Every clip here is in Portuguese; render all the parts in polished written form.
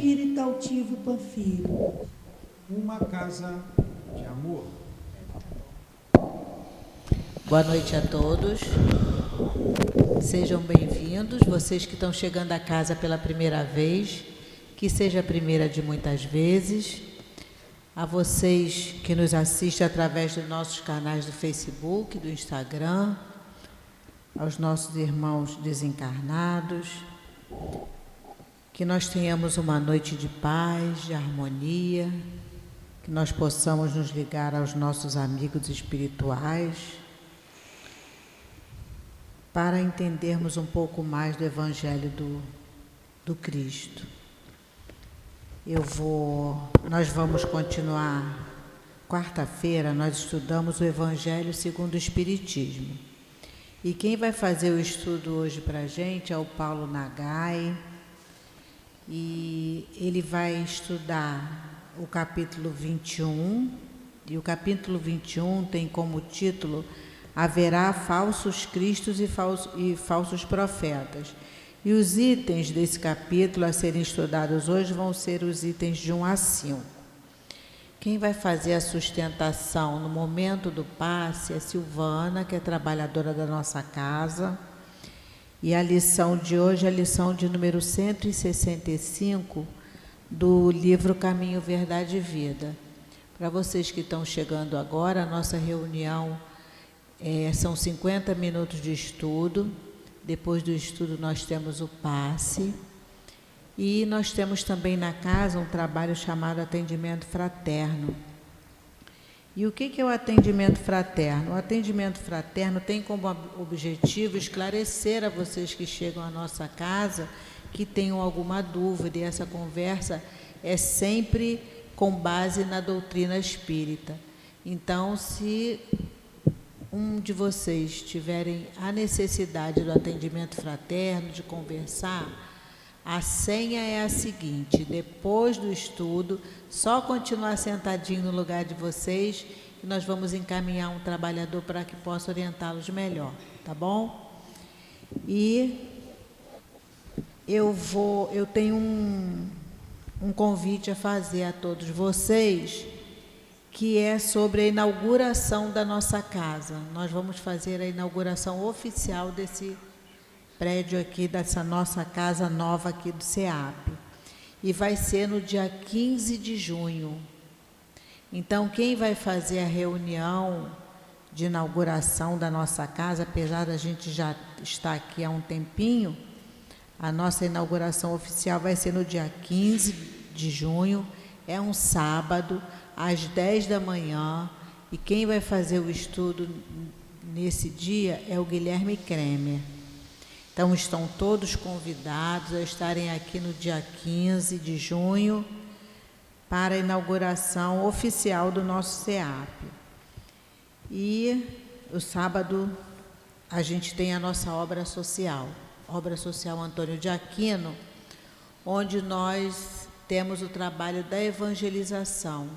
Espírito Altivo Panfiro. Uma casa de amor. Boa noite a todos. Sejam bem-vindos, vocês que estão chegando à casa pela primeira vez, que seja a primeira de muitas vezes. A vocês que nos assistem através dos nossos canais do Facebook, do Instagram, aos nossos irmãos desencarnados, que nós tenhamos uma noite de paz, de harmonia, que nós possamos nos ligar aos nossos amigos espirituais, para entendermos um pouco mais do Evangelho do Cristo. Nós vamos continuar. Quarta-feira nós estudamos o Evangelho segundo o Espiritismo. E quem vai fazer o estudo hoje para a gente é o Paulo Nagai. E ele vai estudar o capítulo 21. E o capítulo 21 tem como título: Haverá falsos cristos e falsos profetas. E os itens desse capítulo a serem estudados hoje vão ser os itens de 1 a 5. Quem vai fazer a sustentação no momento do passe é Silvana, que é trabalhadora da nossa casa. E a lição de hoje é a lição de número 165 do livro Caminho, Verdade e Vida. Para vocês que estão chegando agora, a nossa reunião são 50 minutos de estudo. Depois do estudo nós temos o passe. E nós temos também na casa um trabalho chamado atendimento fraterno. E o que é o atendimento fraterno? O atendimento fraterno tem como objetivo esclarecer a vocês que chegam à nossa casa, que tenham alguma dúvida, e essa conversa é sempre com base na doutrina espírita. Então, se um de vocês tiverem a necessidade do atendimento fraterno, de conversar, a senha é a seguinte: depois do estudo, só continuar sentadinho no lugar de vocês, que nós vamos encaminhar um trabalhador para que possa orientá-los melhor, tá bom? E eu tenho um convite a fazer a todos vocês, que é sobre a inauguração da nossa casa. Nós vamos fazer a inauguração oficial desse prédio aqui, dessa nossa casa nova aqui do SEAP. E vai ser no dia 15 de junho. Então, quem vai fazer a reunião de inauguração da nossa casa, apesar da gente já estar aqui há um tempinho, a nossa inauguração oficial vai ser no dia 15 de junho, é um sábado, às 10 da manhã, e quem vai fazer o estudo nesse dia é o Guilherme Kremer. Então, estão todos convidados a estarem aqui no dia 15 de junho para a inauguração oficial do nosso SEAP. E o sábado a gente tem a nossa obra social Antônio de Aquino, onde nós temos o trabalho da evangelização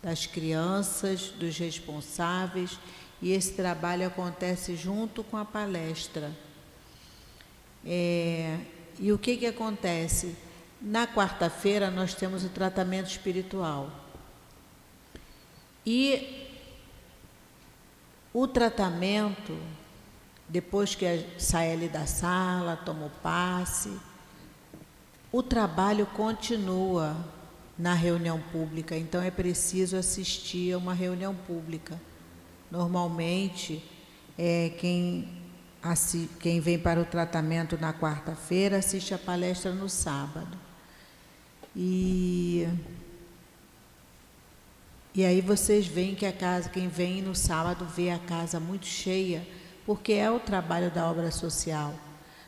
das crianças, dos responsáveis, e esse trabalho acontece junto com a palestra. E o que acontece? Na quarta-feira nós temos o tratamento espiritual. E o tratamento, depois que sai ali da sala, toma o passe, o trabalho continua na reunião pública, então é preciso assistir a uma reunião pública. Normalmente, quem vem para o tratamento na quarta-feira assiste a palestra no sábado. E aí vocês veem que a casa, quem vem no sábado vê a casa muito cheia, porque é o trabalho da obra social.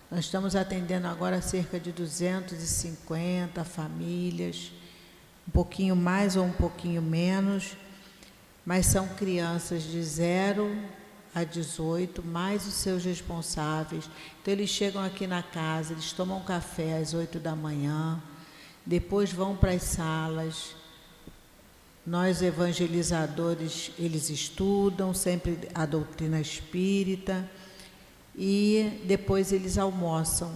Nós estamos atendendo agora cerca de 250 famílias, um pouquinho mais ou um pouquinho menos, mas são crianças de 0 a 18, mais os seus responsáveis. Então, eles chegam aqui na casa, eles tomam café às 8 da manhã, depois vão para as salas. Nós, evangelizadores, eles estudam sempre a doutrina espírita e depois eles almoçam.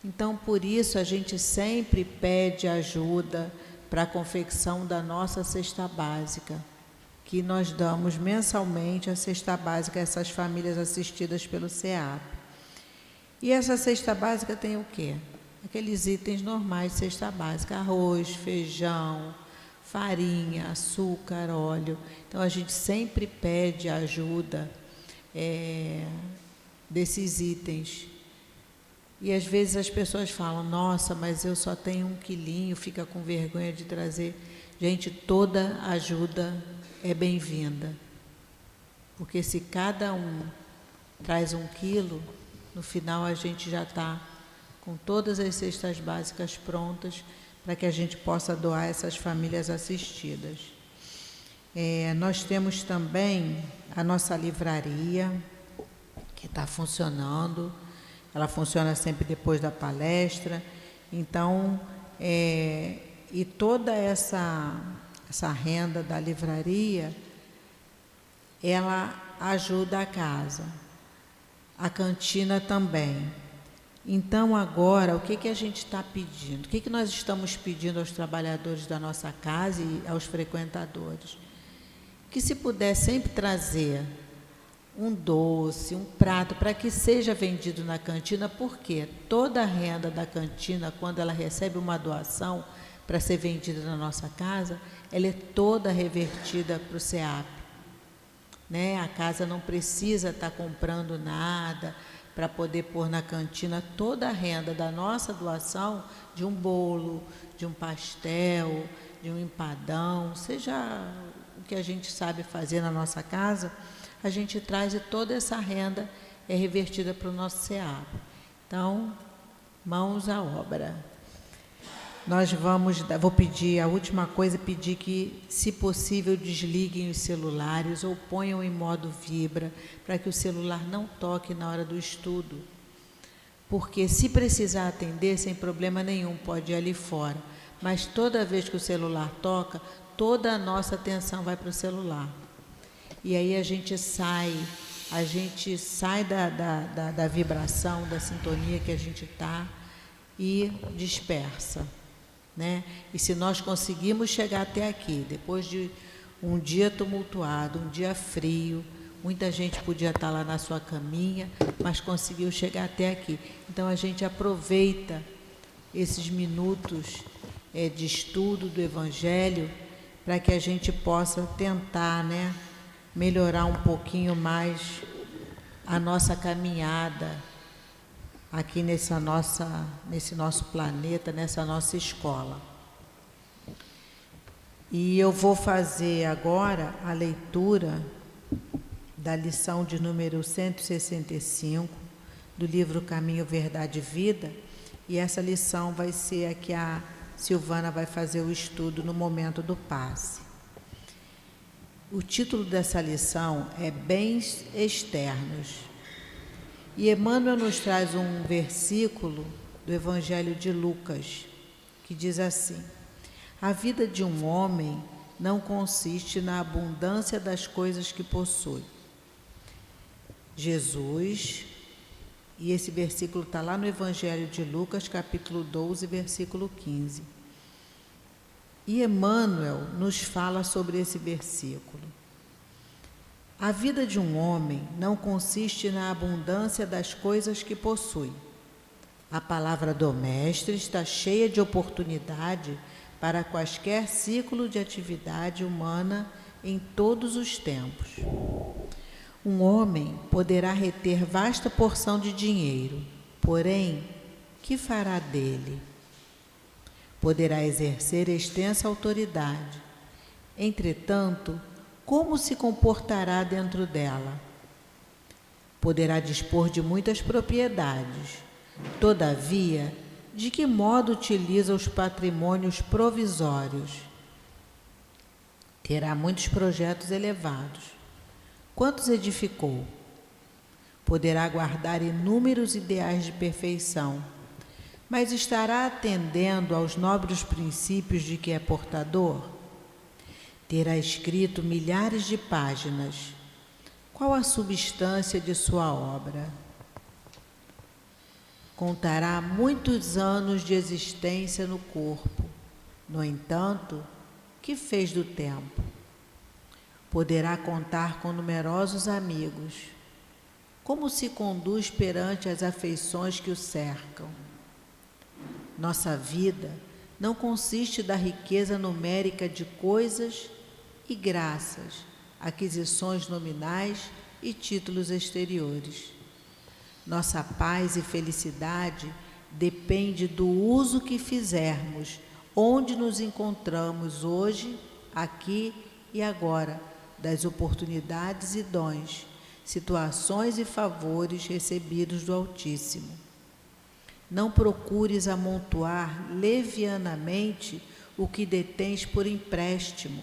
Então, por isso, a gente sempre pede ajuda para a confecção da nossa cesta básica, que nós damos mensalmente a cesta básica a essas famílias assistidas pelo SEAP. E essa cesta básica tem o quê? Aqueles itens normais de cesta básica: arroz, feijão, farinha, açúcar, óleo. Então, a gente sempre pede a ajuda desses itens. E às vezes as pessoas falam: nossa, mas eu só tenho 1 quilinho, fica com vergonha de trazer. Gente, toda ajuda é bem-vinda, porque se cada um traz 1 quilo, no final a gente já está com todas as cestas básicas prontas para que a gente possa doar essas famílias assistidas. Nós temos também a nossa livraria, que está funcionando. Ela funciona sempre depois da palestra. Então, e toda essa renda da livraria, ela ajuda a casa, a cantina também. Então, agora, o que a gente está pedindo? O que nós estamos pedindo aos trabalhadores da nossa casa e aos frequentadores? Que se puder sempre trazer um doce, um prato, para que seja vendido na cantina, porque toda a renda da cantina, quando ela recebe uma doação para ser vendida na nossa casa, ela é toda revertida para o SEAP. Né? A casa não precisa estar comprando nada para poder pôr na cantina. Toda a renda da nossa doação, de um bolo, de um pastel, de um empadão, seja o que a gente sabe fazer na nossa casa, a gente traz e toda essa renda é revertida para o nosso SEAP. Então, mãos à obra. Vou pedir, a última coisa, pedir que, se possível, desliguem os celulares ou ponham em modo vibra, para que o celular não toque na hora do estudo. Porque, se precisar atender, sem problema nenhum, pode ir ali fora. Mas toda vez que o celular toca, toda a nossa atenção vai para o celular. E aí a gente sai da vibração, da sintonia que a gente está e dispersa. Né? E se nós conseguimos chegar até aqui, depois de um dia tumultuado, um dia frio, muita gente podia estar lá na sua caminha, mas conseguiu chegar até aqui. Então, a gente aproveita esses minutos de estudo do Evangelho para que a gente possa tentar, né, melhorar um pouquinho mais a nossa caminhada aqui nesse nosso planeta, nessa nossa escola. E eu vou fazer agora a leitura da lição de número 165, do livro Caminho, Verdade e Vida, e essa lição vai ser a que a Silvana vai fazer o estudo no momento do passe. O título dessa lição é Bens Externos. E Emmanuel nos traz um versículo do Evangelho de Lucas, que diz assim: a vida de um homem não consiste na abundância das coisas que possui. Jesus, e esse versículo está lá no Evangelho de Lucas, capítulo 12, versículo 15. E Emmanuel nos fala sobre esse versículo. A vida de um homem não consiste na abundância das coisas que possui. A palavra do Mestre está cheia de oportunidade para quaisquer ciclo de atividade humana em todos os tempos. Um homem poderá reter vasta porção de dinheiro, porém, que fará dele? Poderá exercer extensa autoridade. Entretanto, como se comportará dentro dela? Poderá dispor de muitas propriedades. Todavia, de que modo utiliza os patrimônios provisórios? Terá muitos projetos elevados. Quantos edificou? Poderá guardar inúmeros ideais de perfeição, mas estará atendendo aos nobres princípios de que é portador? Terá escrito milhares de páginas. Qual a substância de sua obra? contará muitos anos de existência no corpo. No entanto, que fez do tempo? Poderá contar com numerosos amigos. Como se conduz perante as afeições que o cercam? Nossa vida não consiste da riqueza numérica de coisas e graças, aquisições nominais e títulos exteriores. Nossa paz e felicidade depende do uso que fizermos, onde nos encontramos hoje, aqui e agora, das oportunidades e dons, situações e favores recebidos do Altíssimo. Não procures amontoar levianamente o que detens por empréstimo.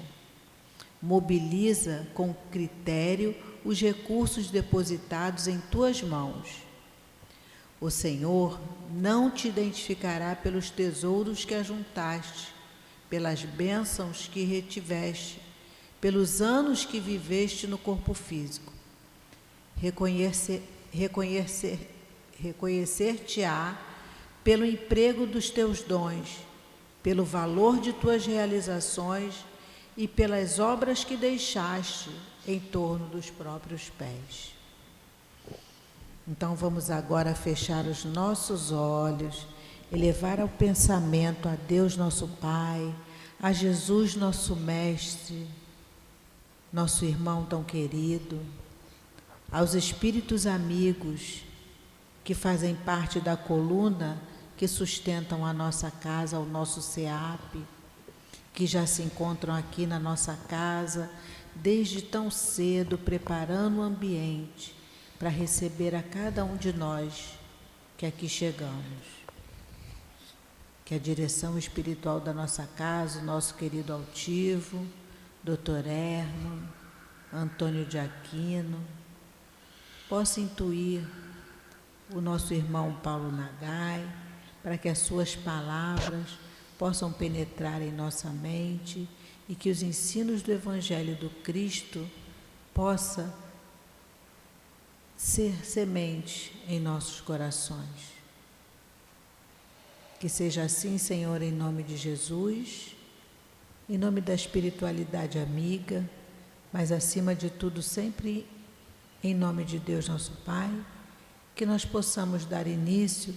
Mobiliza com critério os recursos depositados em tuas mãos. O Senhor não te identificará pelos tesouros que ajuntaste, pelas bênçãos que retiveste, pelos anos que viveste no corpo físico. Reconhecer-te-á pelo emprego dos teus dons, pelo valor de tuas realizações e pelas obras que deixaste em torno dos próprios pés. Então vamos agora fechar os nossos olhos, elevar ao pensamento a Deus nosso Pai, a Jesus nosso Mestre, nosso irmão tão querido, aos espíritos amigos que fazem parte da coluna que sustentam a nossa casa, o nosso SEAP, que já se encontram aqui na nossa casa desde tão cedo, preparando o ambiente para receber a cada um de nós que aqui chegamos. Que a direção espiritual da nossa casa, o nosso querido altivo, Dr. Herman, Antônio de Aquino, possa intuir o nosso irmão Paulo Nagai, para que as suas palavras possam penetrar em nossa mente e que os ensinos do Evangelho do Cristo possam ser semente em nossos corações. Que seja assim, Senhor, em nome de Jesus, em nome da espiritualidade amiga, mas acima de tudo sempre em nome de Deus nosso Pai, que nós possamos dar início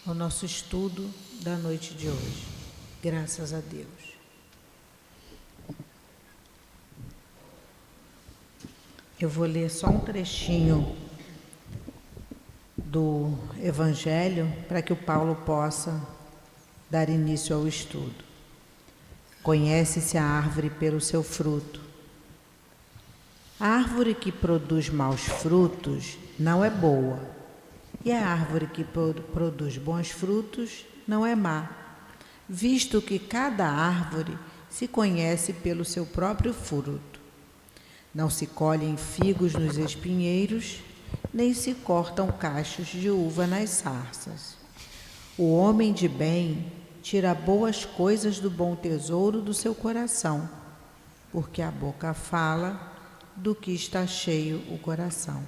ao nosso estudo da noite de hoje. Graças a Deus. Eu vou ler só um trechinho do Evangelho para que o Paulo possa dar início ao estudo. Conhece-se a árvore pelo seu fruto. A árvore que produz maus frutos não é boa, e a árvore que produz bons frutos não é má, visto que cada árvore se conhece pelo seu próprio fruto. Não se colhem figos nos espinheiros, nem se cortam cachos de uva nas sarças. O homem de bem tira boas coisas do bom tesouro do seu coração, porque a boca fala do que está cheio o coração.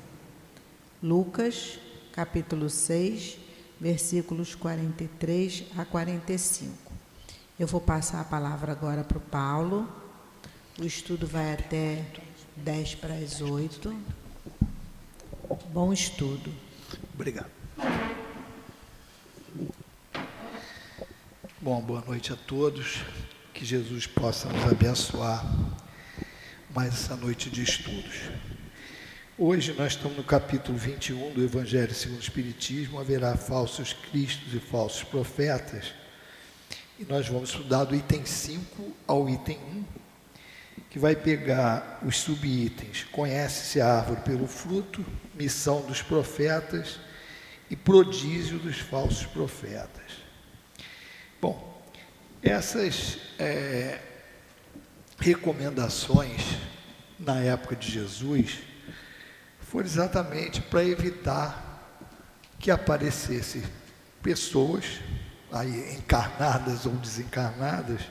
Lucas, capítulo 6, versículos 43 a 45. Eu vou passar a palavra agora para o Paulo. O estudo vai até 10 para as 8. Bom estudo. Obrigado. Bom, boa noite a todos. Que Jesus possa nos abençoar mais essa noite de estudos. Hoje nós estamos no capítulo 21 do Evangelho segundo o Espiritismo. Haverá falsos cristos e falsos profetas. E nós vamos estudar do item 5 ao item 1, que vai pegar os subitens: conhece-se a árvore pelo fruto, missão dos profetas e prodígio dos falsos profetas. Bom, essas recomendações na época de Jesus foram exatamente para evitar que aparecessem pessoas, aí encarnadas ou desencarnadas,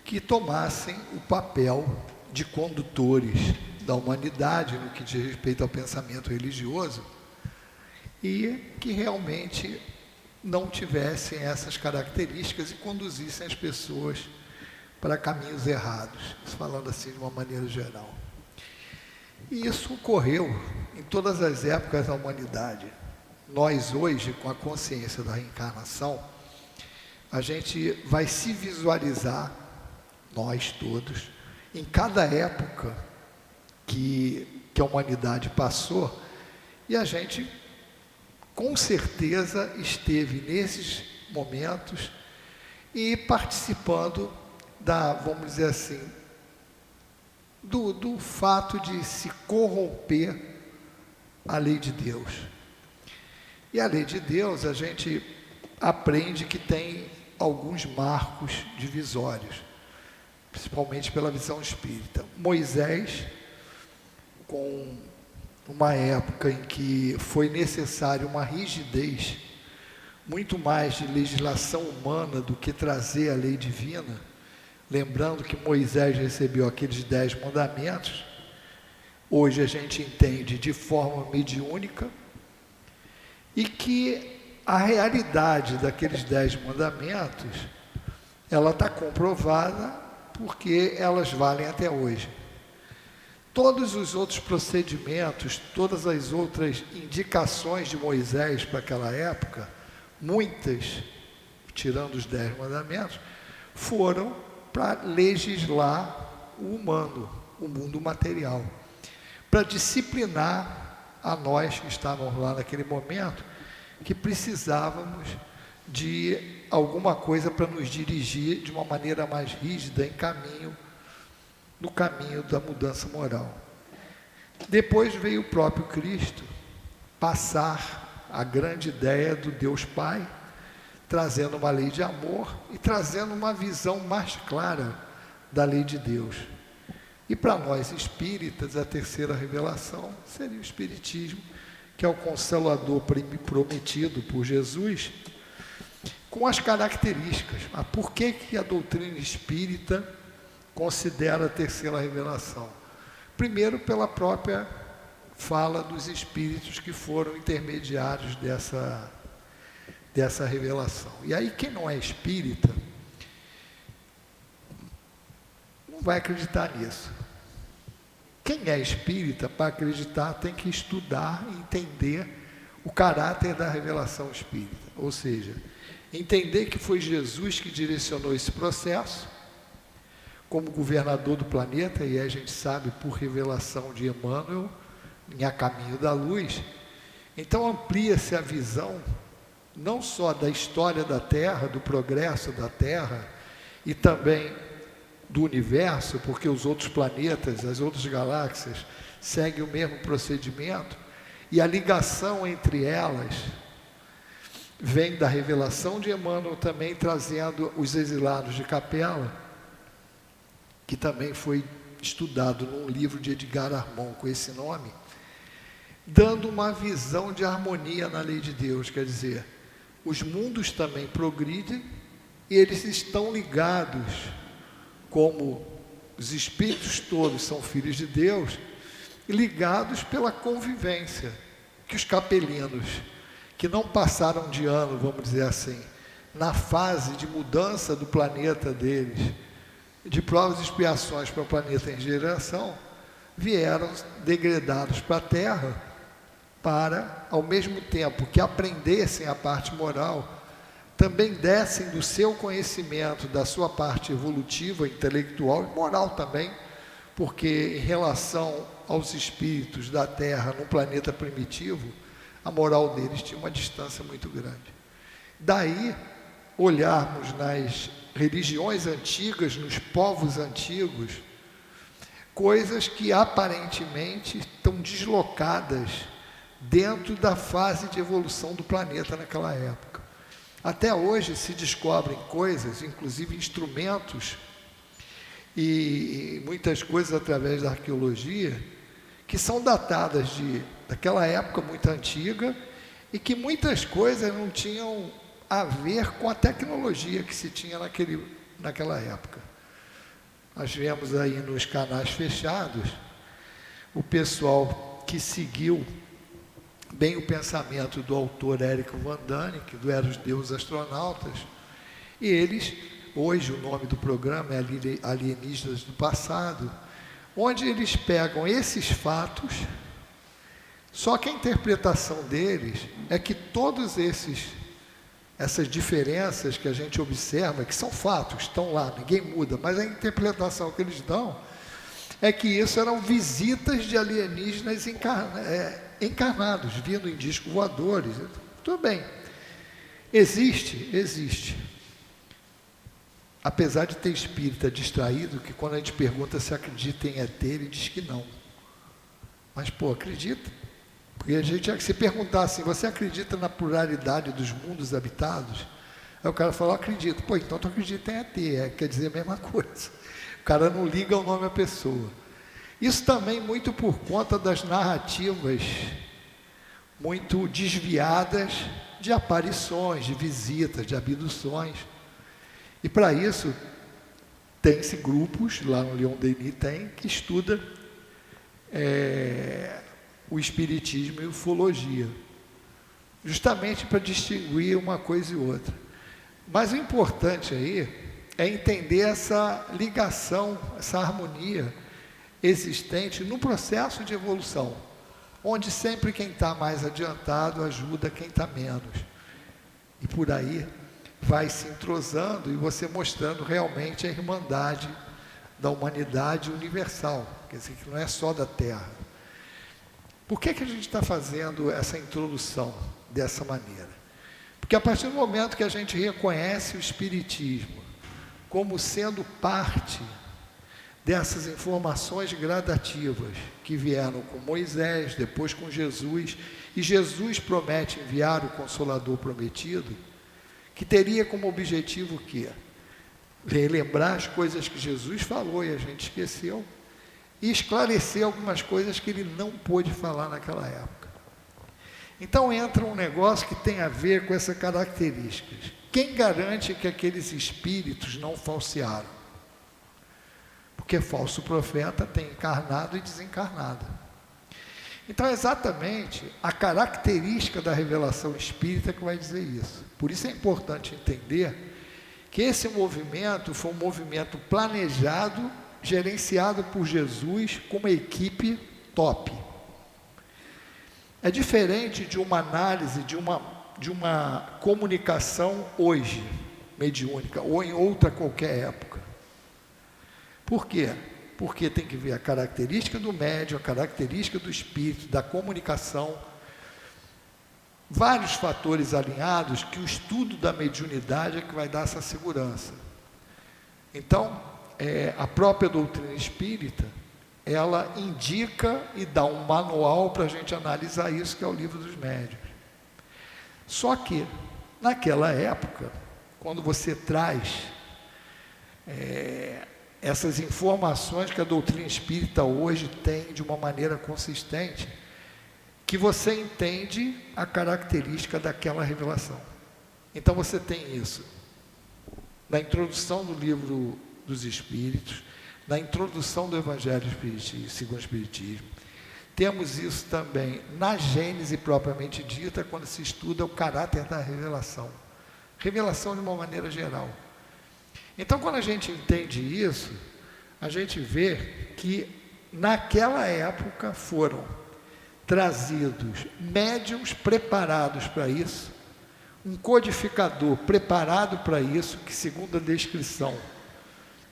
que tomassem o papel de condutores da humanidade no que diz respeito ao pensamento religioso e que realmente não tivessem essas características e conduzissem as pessoas para caminhos errados, falando assim de uma maneira geral. E isso ocorreu em todas as épocas da humanidade. Nós hoje, com a consciência da reencarnação, a gente vai se visualizar, nós todos, em cada época que a humanidade passou, e a gente com certeza esteve nesses momentos e participando vamos dizer assim, do fato de se corromper a lei de Deus. E a lei de Deus, a gente aprende que tem alguns marcos divisórios, principalmente pela visão espírita. Moisés, com uma época em que foi necessário uma rigidez, muito mais de legislação humana do que trazer a lei divina, lembrando que Moisés recebeu aqueles 10 mandamentos, hoje a gente entende de forma mediúnica, e que a realidade daqueles 10 mandamentos, ela está comprovada porque elas valem até hoje. Todos os outros procedimentos, todas as outras indicações de Moisés para aquela época, muitas, tirando os 10 mandamentos, foram para legislar o humano, o mundo material, para disciplinar a nós que estávamos lá naquele momento, que precisávamos de alguma coisa para nos dirigir de uma maneira mais rígida no caminho da mudança moral. Depois veio o próprio Cristo passar a grande ideia do Deus Pai, trazendo uma lei de amor e trazendo uma visão mais clara da lei de Deus. E para nós espíritas, a terceira revelação seria o Espiritismo, que é o Consolador prometido por Jesus, com as características. Mas por que a doutrina espírita considera a terceira revelação? Primeiro, pela própria fala dos espíritos que foram intermediários dessa revelação. E aí quem não é espírita não vai acreditar nisso. Quem é espírita, para acreditar, tem que estudar e entender o caráter da revelação espírita. Ou seja, entender que foi Jesus que direcionou esse processo como governador do planeta, e a gente sabe por revelação de Emmanuel, em A Caminho da Luz. Então amplia-se a visão não só da história da Terra, do progresso da Terra, e também do universo, porque os outros planetas, as outras galáxias, seguem o mesmo procedimento, e a ligação entre elas vem da revelação de Emmanuel, também trazendo os exilados de Capela, que também foi estudado num livro de Edgar Armand com esse nome, dando uma visão de harmonia na lei de Deus. Quer dizer, os mundos também progridem e eles estão ligados, como os espíritos todos são filhos de Deus, ligados pela convivência, que os capelinos, que não passaram de ano, vamos dizer assim, na fase de mudança do planeta deles, de provas e expiações para o planeta em geração, vieram degradados para a Terra, para, ao mesmo tempo que aprendessem a parte moral, também dessem do seu conhecimento, da sua parte evolutiva, intelectual e moral também, porque em relação aos espíritos da Terra, no planeta primitivo, a moral deles tinha uma distância muito grande. Daí, olharmos nas religiões antigas, nos povos antigos, coisas que aparentemente estão deslocadas dentro da fase de evolução do planeta naquela época. Até hoje se descobrem coisas, inclusive instrumentos e muitas coisas através da arqueologia, que são datadas daquela época muito antiga e que muitas coisas não tinham a ver com a tecnologia que se tinha naquela época. Nós vemos aí nos canais fechados o pessoal que seguiu bem o pensamento do autor Érico Van Daniken, do Eram os Deuses Astronautas, e eles, hoje o nome do programa é Alienígenas do Passado, onde eles pegam esses fatos, só que a interpretação deles é que todos essas diferenças que a gente observa, que são fatos, estão lá, ninguém muda, mas a interpretação que eles dão é que isso eram visitas de alienígenas encarnados, vindo em discos voadores. Tudo bem. Existe. Apesar de ter espírita distraído, que quando a gente pergunta se acredita em ET, ele diz que não. Mas, acredita. Porque a gente, se perguntar assim, você acredita na pluralidade dos mundos habitados? Aí o cara fala, acredito. Então tu acredita em ET, quer dizer a mesma coisa. O cara não liga o nome à pessoa. Isso também muito por conta das narrativas muito desviadas de aparições, de visitas, de abduções. E para isso, tem-se grupos, lá no Leon Denis tem, que estuda o espiritismo e a ufologia, justamente para distinguir uma coisa e outra. Mas o importante aí é entender essa ligação, essa harmonia existente no processo de evolução, onde sempre quem está mais adiantado ajuda quem está menos. E por aí vai se entrosando e você mostrando realmente a irmandade da humanidade universal, quer dizer, que não é só da Terra. Por que a gente está fazendo essa introdução dessa maneira? Porque a partir do momento que a gente reconhece o Espiritismo como sendo parte dessas informações gradativas que vieram com Moisés, depois com Jesus, e Jesus promete enviar o Consolador prometido, que teria como objetivo o quê? Relembrar as coisas que Jesus falou e a gente esqueceu, e esclarecer algumas coisas que ele não pôde falar naquela época. Então entra um negócio que tem a ver com essa característica. Quem garante que aqueles espíritos não falsearam? Porque falso profeta tem encarnado e desencarnado. Então é exatamente a característica da revelação espírita que vai dizer isso. Por isso é importante entender que esse movimento foi um movimento planejado, gerenciado por Jesus com uma equipe top. É diferente de uma análise, de uma comunicação hoje, mediúnica, ou em outra qualquer época. Por quê? Porque tem que ver a característica do médium, a característica do espírito, da comunicação, vários fatores alinhados que o estudo da mediunidade é que vai dar essa segurança. Então, a própria doutrina espírita, ela indica e dá um manual para a gente analisar isso, que é o Livro dos Médiuns. Só que, naquela época, quando você traz essas informações que a doutrina espírita hoje tem de uma maneira consistente, que você entende a característica daquela revelação. Então você tem isso na introdução do Livro dos Espíritos, na introdução do Evangelho segundo o Espiritismo. Temos isso também na Gênese propriamente dita, quando se estuda o caráter da revelação. Revelação de uma maneira geral. Então, quando a gente entende isso, a gente vê que naquela época foram trazidos médiuns preparados para isso, um codificador preparado para isso, que segundo a descrição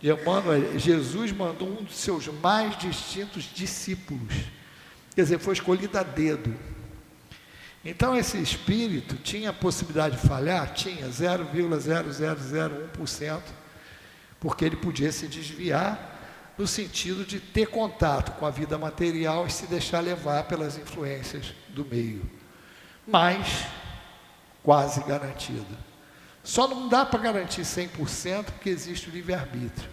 de Emmanuel, Jesus mandou um dos seus mais distintos discípulos, quer dizer, foi escolhido a dedo. Então esse espírito tinha a possibilidade de falhar? Tinha, 0,0001%, porque ele podia se desviar no sentido de ter contato com a vida material e se deixar levar pelas influências do meio. Mas quase garantido. Só não dá para garantir 100% porque existe o livre-arbítrio.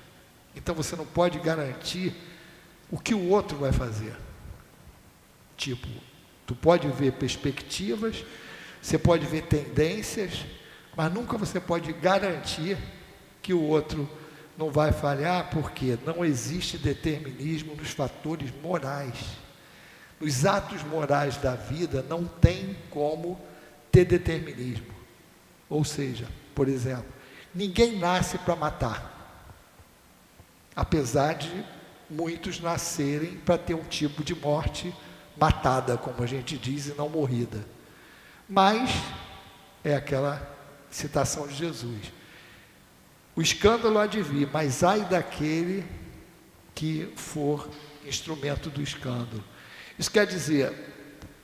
Então você não pode garantir o que o outro vai fazer. Tipo, tu pode ver perspectivas, você pode ver tendências, mas nunca você pode garantir que o outro não vai falhar, porque não existe determinismo nos fatores morais. os atos morais da vida não tem como ter determinismo. Ou seja, por exemplo, ninguém nasce para matar, apesar de muitos nascerem para ter um tipo de morte matada, como a gente diz, e não morrida. Mas é aquela citação de Jesus: o escândalo há de vir, mas ai daquele que for instrumento do escândalo. Isso quer dizer,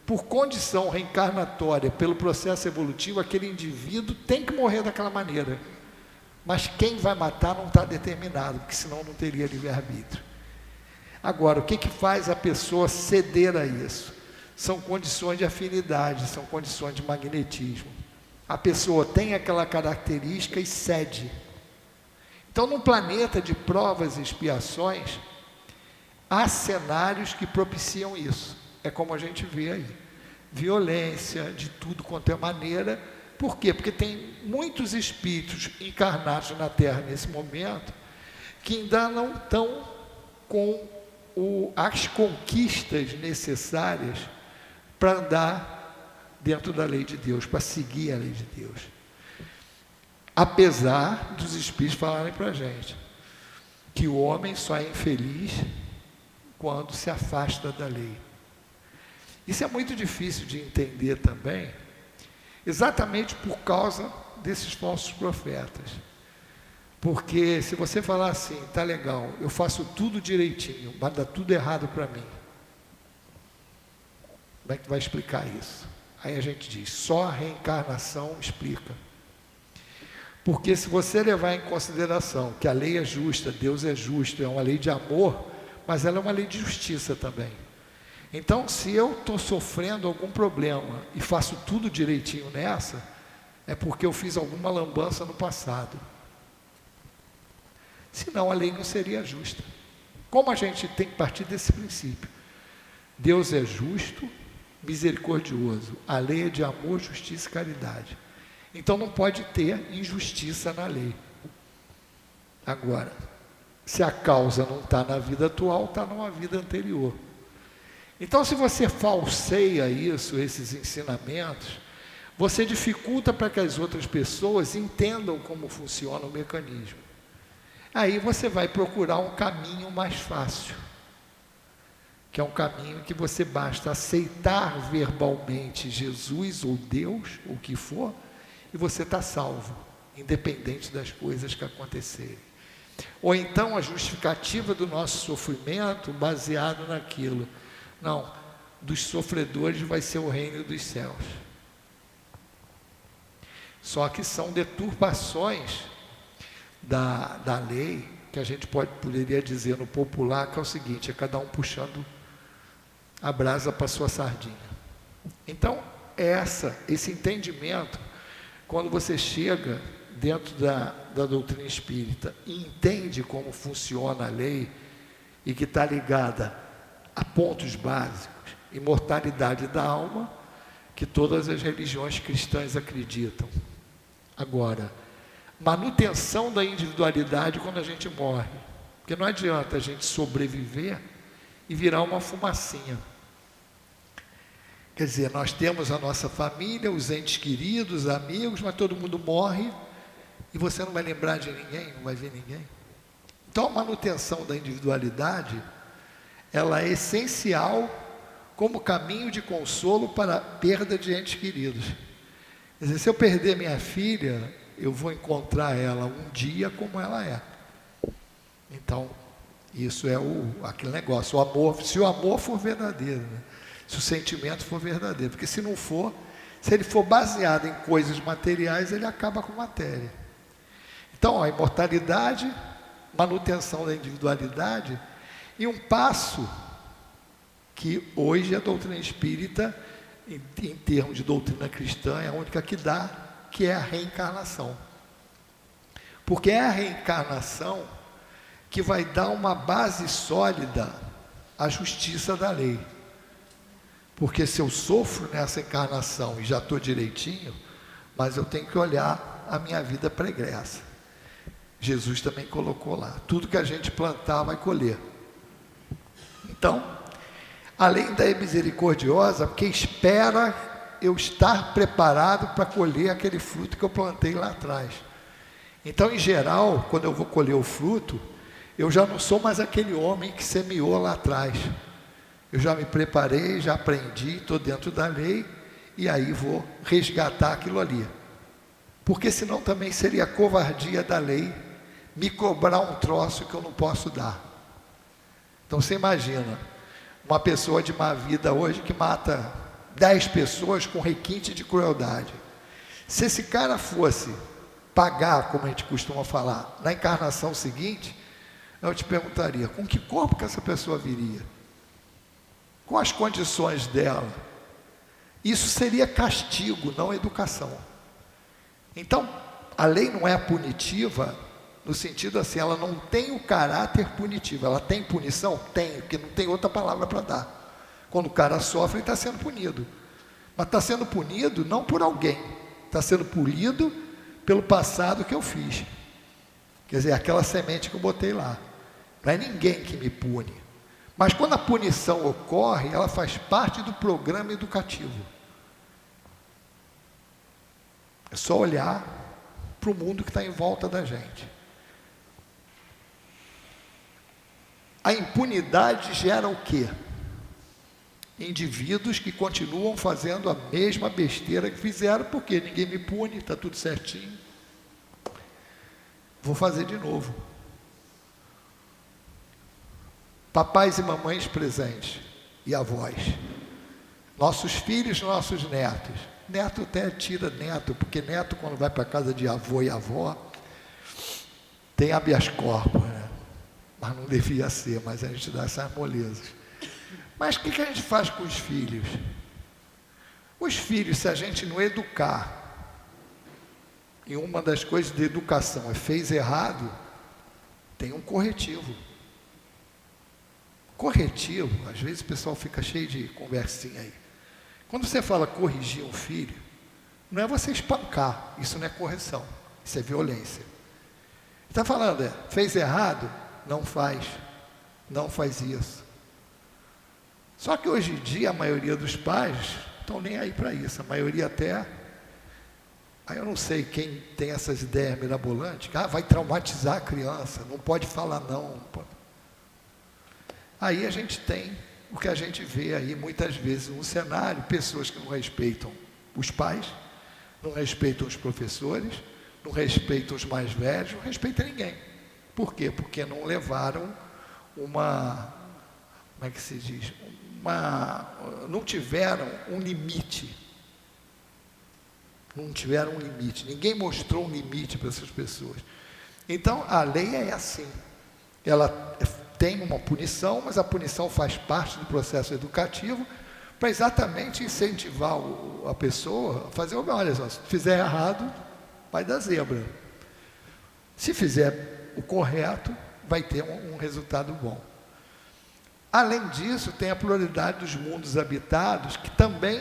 por condição reencarnatória, pelo processo evolutivo, aquele indivíduo tem que morrer daquela maneira. Mas quem vai matar não está determinado, porque senão não teria livre-arbítrio. Agora, o que faz a pessoa ceder a isso? São condições de afinidade, são condições de magnetismo. A pessoa tem aquela característica e cede. Então, num planeta de provas e expiações, há cenários que propiciam isso. É como a gente vê aí. Violência, de tudo quanto é maneira. Por quê? Porque tem muitos espíritos encarnados na Terra nesse momento que ainda não estão com as conquistas necessárias para andar dentro da lei de Deus, para seguir a lei de Deus. Apesar dos espíritos falarem para a gente que o homem só é infeliz quando se afasta da lei. Isso é muito difícil de entender também, exatamente por causa desses falsos profetas. Porque se você falar assim, tá legal, eu faço tudo direitinho, mas dá tudo errado para mim, como é que vai explicar isso? Aí a gente diz, só a reencarnação explica. Porque se você levar em consideração que a lei é justa, Deus é justo, é uma lei de amor, mas ela é uma lei de justiça também. Então, se eu estou sofrendo algum problema e faço tudo direitinho nessa, é porque eu fiz alguma lambança no passado. Senão a lei não seria justa. Como a gente tem que partir desse princípio? Deus é justo, misericordioso. A lei é de amor, justiça e caridade. Então não pode ter injustiça na lei. Agora, se a causa não está na vida atual, está numa vida anterior. Então, se você falseia isso, esses ensinamentos, você dificulta para que as outras pessoas entendam como funciona o mecanismo. Aí você vai procurar um caminho mais fácil, que é um caminho que você basta aceitar verbalmente Jesus ou Deus, ou o que for, e você está salvo, independente das coisas que acontecerem. Ou então a justificativa do nosso sofrimento baseado naquilo. Não, dos sofredores vai ser o reino dos céus. Só que são deturpações da lei, que a gente poderia dizer no popular, que é o seguinte, é cada um puxando a brasa para a sua sardinha. Então, esse entendimento, quando você chega dentro da doutrina espírita e entende como funciona a lei e que está ligada a pontos básicos, imortalidade da alma, que todas as religiões cristãs acreditam. Agora, manutenção da individualidade quando a gente morre, porque não adianta a gente sobreviver e virar uma fumacinha. Quer dizer, nós temos a nossa família, os entes queridos, amigos, mas todo mundo morre e você não vai lembrar de ninguém, não vai ver ninguém. Então a manutenção da individualidade, ela é essencial como caminho de consolo para a perda de entes queridos. Quer dizer, se eu perder minha filha, eu vou encontrar ela um dia como ela é. Então, isso é aquele negócio, o amor, se o amor for verdadeiro, né? Se o sentimento for verdadeiro, porque se não for, se ele for baseado em coisas materiais, ele acaba com matéria. Então, a imortalidade, manutenção da individualidade, e um passo que hoje a doutrina espírita, em termos de doutrina cristã, é a única que dá, que é a reencarnação. Porque é a reencarnação que vai dar uma base sólida à justiça da lei. Porque se eu sofro nessa encarnação e já estou direitinho, mas eu tenho que olhar a minha vida pregressa. Jesus também colocou lá, tudo que a gente plantar vai colher. Então, A lei ainda é misericordiosa porque espera eu estar preparado para colher aquele fruto que eu plantei lá atrás. Então, em geral, quando eu vou colher o fruto, eu já não sou mais aquele homem que semeou lá atrás. Eu já me preparei, já aprendi, estou dentro da lei, e aí vou resgatar aquilo ali. Porque senão também seria covardia da lei me cobrar um troço que eu não posso dar. Então você imagina, uma pessoa de má vida hoje que mata 10 pessoas com requinte de crueldade. Se esse cara fosse pagar, como a gente costuma falar, na encarnação seguinte, eu te perguntaria, com que corpo que essa pessoa viria? Com as condições dela? Isso seria castigo, não educação. Então, a lei não é punitiva, no sentido assim, ela não tem o caráter punitivo. Ela tem punição? Tem, porque não tem outra palavra para dar. Quando o cara sofre, ele está sendo punido. Mas está sendo punido não por alguém, está sendo punido pelo passado que eu fiz. Quer dizer, aquela semente que eu botei lá. Não é ninguém que me pune. Mas quando a punição ocorre, ela faz parte do programa educativo. É só olhar para o mundo que está em volta da gente. A impunidade gera o quê? Indivíduos que continuam fazendo a mesma besteira que fizeram, porque ninguém me pune, está tudo certinho. Vou fazer de novo. Papais e mamães presentes e avós, nossos filhos, nossos netos. Neto até tira neto, porque neto, quando vai para a casa de avô e avó, tem habeas corpus, né? Mas não devia ser, mas a gente dá essas molezas. Mas o que a gente faz com os filhos? Os filhos, se a gente não educar, e uma das coisas de educação é fez errado, tem um corretivo. Corretivo, às vezes o pessoal fica cheio de conversinha aí. Quando você fala corrigir um filho, não é você espancar, isso não é correção, isso é violência. Está falando, fez errado? Não faz isso. Só que hoje em dia a maioria dos pais estão nem aí para isso, a maioria até, aí eu não sei quem tem essas ideias mirabolantes, vai traumatizar a criança, não pode falar não. Aí a gente tem o que a gente vê aí muitas vezes no cenário, pessoas que não respeitam os pais, não respeitam os professores, não respeitam os mais velhos, não respeitam ninguém. Por quê? Porque não levaram uma, como é que se diz? Não tiveram um limite. Não tiveram um limite. Ninguém mostrou um limite para essas pessoas. Então, a lei é assim. Ela tem uma punição, mas a punição faz parte do processo educativo para exatamente incentivar a pessoa a fazer, olha só, se fizer errado, vai dar zebra. Se fizer o correto, vai ter um resultado bom. Além disso, tem a pluralidade dos mundos habitados, que também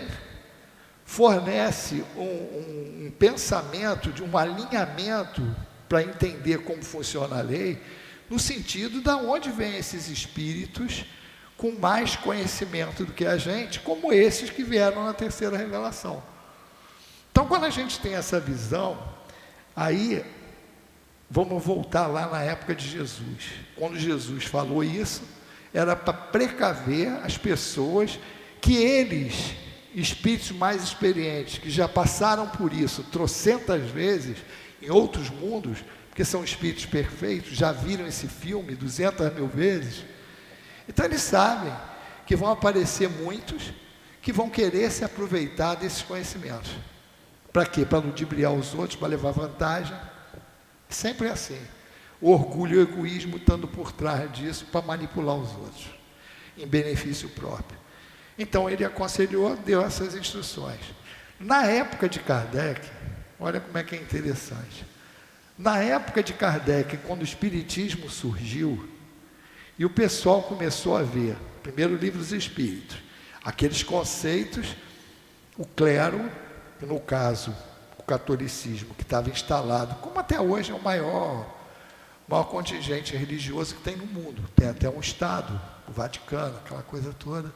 fornece um pensamento, de um alinhamento para entender como funciona a lei, no sentido de onde vêm esses espíritos com mais conhecimento do que a gente, como esses que vieram na terceira revelação. Então, quando a gente tem essa visão, aí vamos voltar lá na época de Jesus. Quando Jesus falou isso, era para precaver as pessoas que eles, espíritos mais experientes, que já passaram por isso trocentas vezes em outros mundos, porque são espíritos perfeitos, já viram esse filme 200.000 vezes. Então eles sabem que vão aparecer muitos que vão querer se aproveitar desses conhecimentos. Para quê? Para ludibriar os outros, para levar vantagem. Sempre é assim. O orgulho e o egoísmo estando por trás disso para manipular os outros, em benefício próprio. Então ele aconselhou, deu essas instruções. Na época de Kardec, olha como é que é interessante. Na época de Kardec, quando o Espiritismo surgiu, e o pessoal começou a ver, primeiro o Livro dos Espíritos, aqueles conceitos, o clero, no caso, o catolicismo, que estava instalado, como até hoje é o maior contingente religioso que tem no mundo, tem até um Estado, o Vaticano, aquela coisa toda.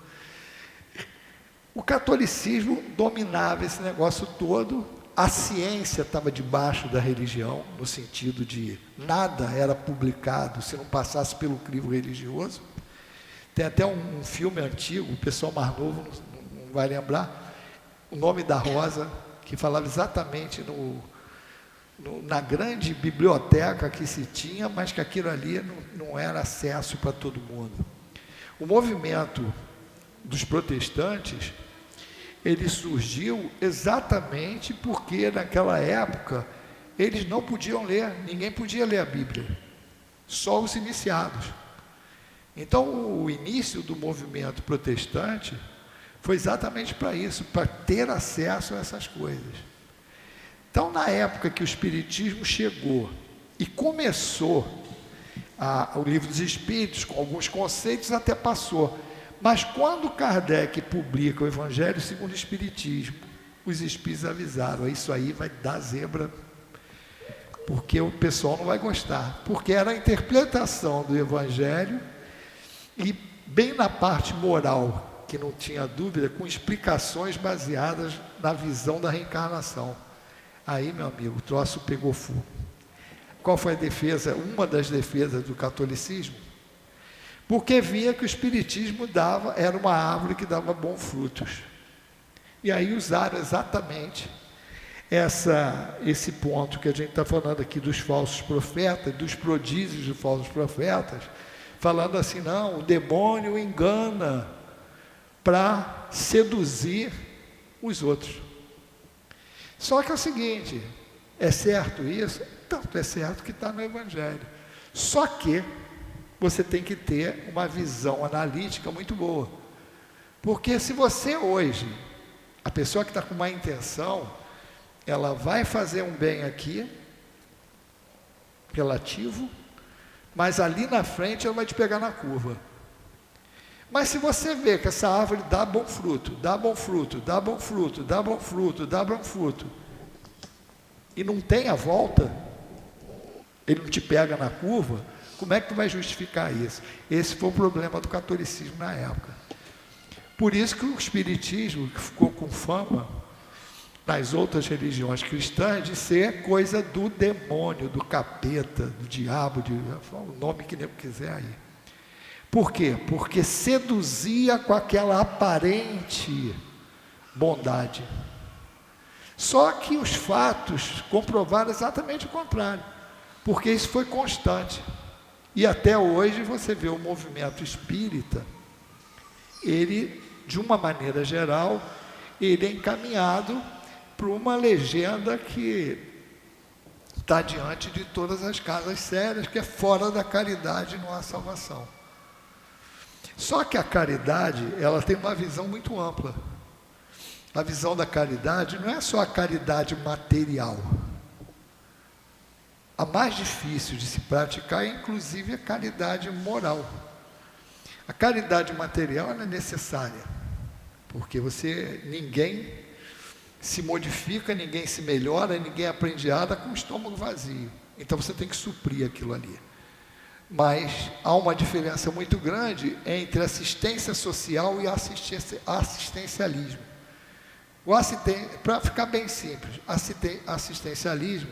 O catolicismo dominava esse negócio todo, a ciência estava debaixo da religião, no sentido de nada era publicado se não passasse pelo crivo religioso. Tem até um filme antigo, o pessoal mais novo não vai lembrar, O Nome da Rosa, que falava exatamente na grande biblioteca que se tinha, mas que aquilo ali não era acesso para todo mundo. O movimento dos protestantes, ele surgiu exatamente porque naquela época eles não podiam ler, ninguém podia ler a Bíblia, só os iniciados. Então o início do movimento protestante foi exatamente para isso, para ter acesso a essas coisas. Então na época que o Espiritismo chegou e começou o Livro dos Espíritos, com alguns conceitos até passou, mas quando Kardec publica o Evangelho segundo o Espiritismo, os Espíritos avisaram, isso aí vai dar zebra, porque o pessoal não vai gostar, porque era a interpretação do Evangelho, e bem na parte moral, que não tinha dúvida, com explicações baseadas na visão da reencarnação. Aí, meu amigo, o troço pegou fogo. Qual foi a defesa, uma das defesas do catolicismo? Porque via que o Espiritismo era uma árvore que dava bons frutos. E aí usaram exatamente esse ponto que a gente está falando aqui dos falsos profetas, dos prodígios dos falsos profetas, falando assim, não, o demônio engana para seduzir os outros. Só que é o seguinte, é certo isso? Tanto é certo que está no Evangelho. Só que você tem que ter uma visão analítica muito boa. Porque se você hoje, a pessoa que está com má intenção, ela vai fazer um bem aqui, relativo, mas ali na frente ela vai te pegar na curva. Mas se você vê que essa árvore dá bom fruto, dá bom fruto, dá bom fruto, dá bom fruto, dá bom fruto, e não tem a volta, ele não te pega na curva, como é que tu vai justificar isso? Esse foi o problema do catolicismo na época. Por isso que o Espiritismo ficou com fama nas outras religiões cristãs de ser coisa do demônio, do capeta, do diabo, o nome que nem quiser aí. Por quê? Porque seduzia com aquela aparente bondade. Só que os fatos comprovaram exatamente o contrário, porque isso foi constante. E até hoje você vê o movimento espírita, ele, de uma maneira geral, ele é encaminhado para uma legenda que está diante de todas as casas sérias, que é fora da caridade não há salvação. Só que a caridade, ela tem uma visão muito ampla. A visão da caridade não é só a caridade material. A mais difícil de se praticar é, inclusive, a caridade moral. A caridade material ela é necessária, porque ninguém se modifica, ninguém se melhora, ninguém aprende nada com o estômago vazio. Então você tem que suprir aquilo ali. Mas há uma diferença muito grande entre assistência social e assistencialismo. Para ficar bem simples, assistencialismo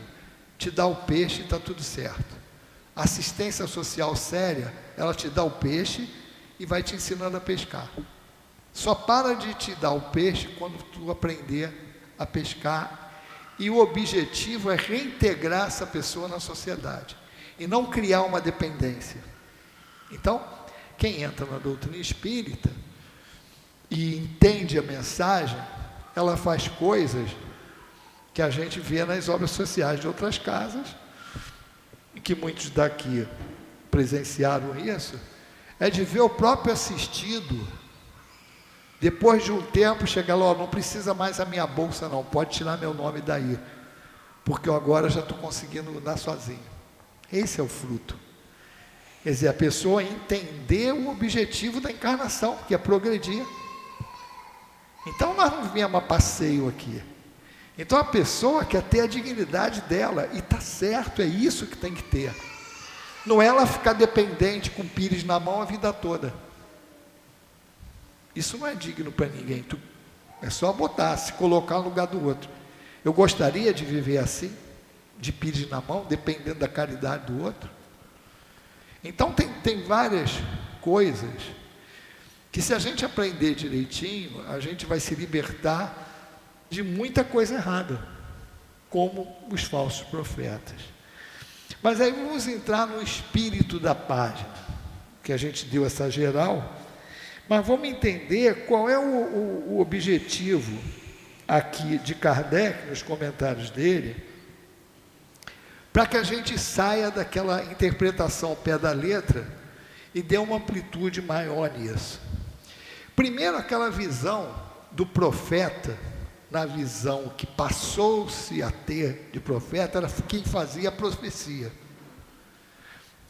te dá o peixe e está tudo certo. Assistência social séria, ela te dá o peixe e vai te ensinando a pescar. Só para de te dar o peixe quando tu aprender a pescar. E o objetivo é reintegrar essa pessoa na sociedade e não criar uma dependência. Então, quem entra na doutrina espírita e entende a mensagem, ela faz coisas que a gente vê nas obras sociais de outras casas, e que muitos daqui presenciaram isso, é de ver o próprio assistido, depois de um tempo, chegar lá, não precisa mais a minha bolsa não, pode tirar meu nome daí, porque eu agora já estou conseguindo andar sozinho. Esse é o fruto. Quer dizer, a pessoa entender o objetivo da encarnação, que é progredir. Então nós não viemos a passeio aqui. Então a pessoa quer ter a dignidade dela, e está certo, é isso que tem que ter. Não é ela ficar dependente com o pires na mão a vida toda. Isso não é digno para ninguém. Tu É só botar, se colocar no lugar do outro. Eu gostaria de viver assim, de pedir na mão, dependendo da caridade do outro. Então tem várias coisas que, se a gente aprender direitinho, a gente vai se libertar de muita coisa errada, como os falsos profetas. Mas aí vamos entrar no espírito da página, que a gente deu essa geral, mas vamos entender qual é o objetivo aqui de Kardec, nos comentários dele, para que a gente saia daquela interpretação ao pé da letra e dê uma amplitude maior nisso. Primeiro, aquela visão do profeta, na visão que passou-se a ter de profeta, era quem fazia a profecia.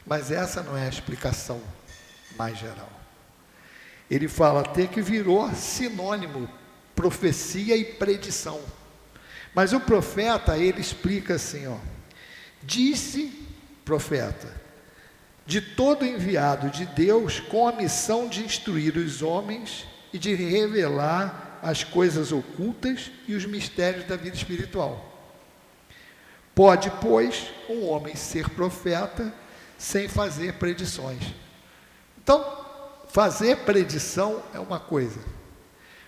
Mas essa não é a explicação mais geral. Ele fala até que virou sinônimo, profecia e predição. Mas o profeta, ele explica assim, ó: disse profeta, de todo enviado de Deus, com a missão de instruir os homens e de revelar as coisas ocultas e os mistérios da vida espiritual. Pode, pois, um homem ser profeta sem fazer predições. Então, fazer predição é uma coisa.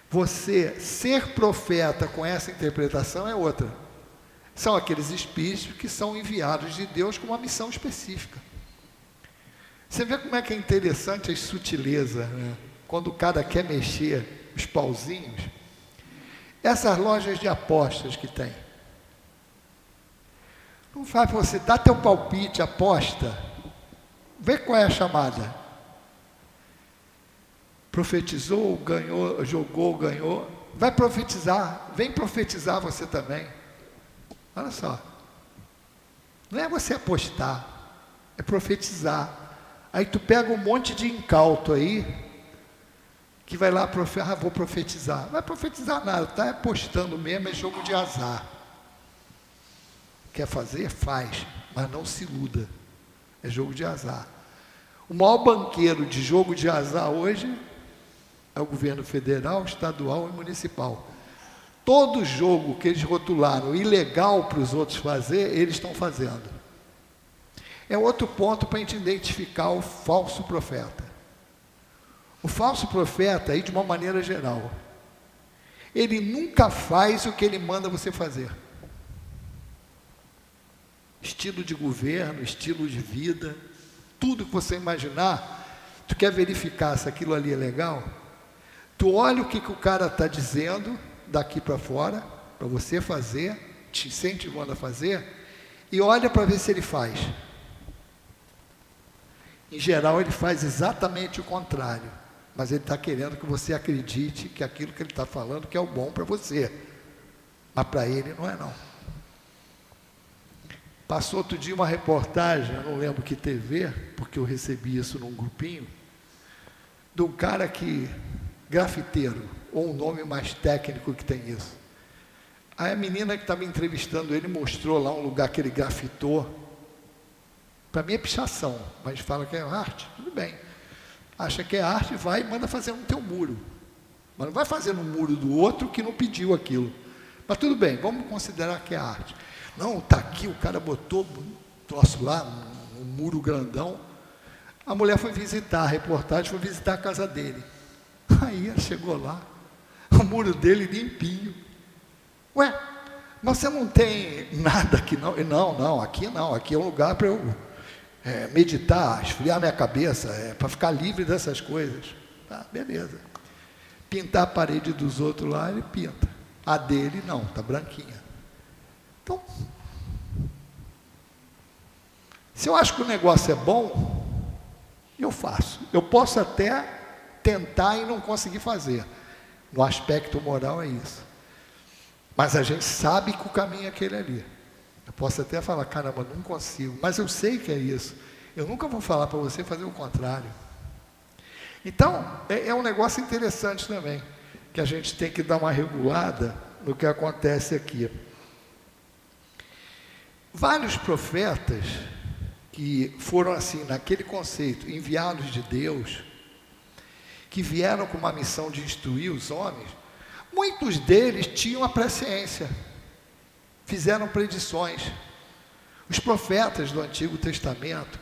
Você ser profeta com essa interpretação é outra. São aqueles espíritos que são enviados de Deus com uma missão específica. Você vê como é que é interessante a sutileza, né? Quando o cara quer mexer os pauzinhos. Essas lojas de apostas que tem. Não faz para você, dá teu palpite, aposta. Vê qual é a chamada. Profetizou, ganhou, jogou, ganhou. Vai profetizar, vem profetizar você também. Olha só. Não é você apostar, é profetizar. Aí tu pega um monte de incauto aí, que vai lá, vou profetizar. Não vai profetizar nada, está apostando mesmo, é jogo de azar. Quer fazer? Faz, mas não se iluda. É jogo de azar. O maior banqueiro de jogo de azar hoje é o governo federal, estadual e municipal. Todo jogo que eles rotularam ilegal para os outros fazer, eles estão fazendo. É outro ponto para a gente identificar o falso profeta. O falso profeta, aí de uma maneira geral, ele nunca faz o que ele manda você fazer. Estilo de governo, estilo de vida, tudo que você imaginar, tu quer verificar se aquilo ali é legal, tu olha o que o cara está dizendo daqui para fora, para você fazer, te incentivando a fazer, e olha para ver se ele faz. Em geral, ele faz exatamente o contrário, mas ele está querendo que você acredite que aquilo que ele está falando que é o bom para você, mas para ele não é não. Passou outro dia uma reportagem, eu não lembro que TV, porque eu recebi isso num grupinho, de um cara que, grafiteiro, ou um nome mais técnico que tem isso. Aí a menina que estava entrevistando ele mostrou lá um lugar que ele grafitou. Para mim é pichação, mas fala que é arte, tudo bem. Acha que é arte, vai e manda fazer no teu muro. Mas não vai fazer no muro do outro que não pediu aquilo. Mas tudo bem, vamos considerar que é arte. Não, está aqui, o cara botou um troço lá, um muro grandão. A mulher foi visitar, a reportagem foi visitar a casa dele. Aí ela chegou lá, o muro dele limpinho. Ué, mas você não tem nada aqui não? Não, aqui é um lugar para eu meditar, esfriar minha cabeça, para ficar livre dessas coisas. Tá, beleza. Pintar a parede dos outros lá, ele pinta. A dele não, está branquinha. Então, se eu acho que o negócio é bom, eu faço. Eu posso até tentar e não conseguir fazer. No aspecto moral é isso. Mas a gente sabe que o caminho é aquele ali. Eu posso até falar, caramba, não consigo. Mas eu sei que é isso. Eu nunca vou falar para você fazer o contrário. Então, é um negócio interessante também, que a gente tem que dar uma regulada no que acontece aqui. Vários profetas que foram assim, naquele conceito, enviados de Deus, que vieram com uma missão de instruir os homens, Muitos deles tinham a presciência, fizeram predições. Os profetas do Antigo Testamento.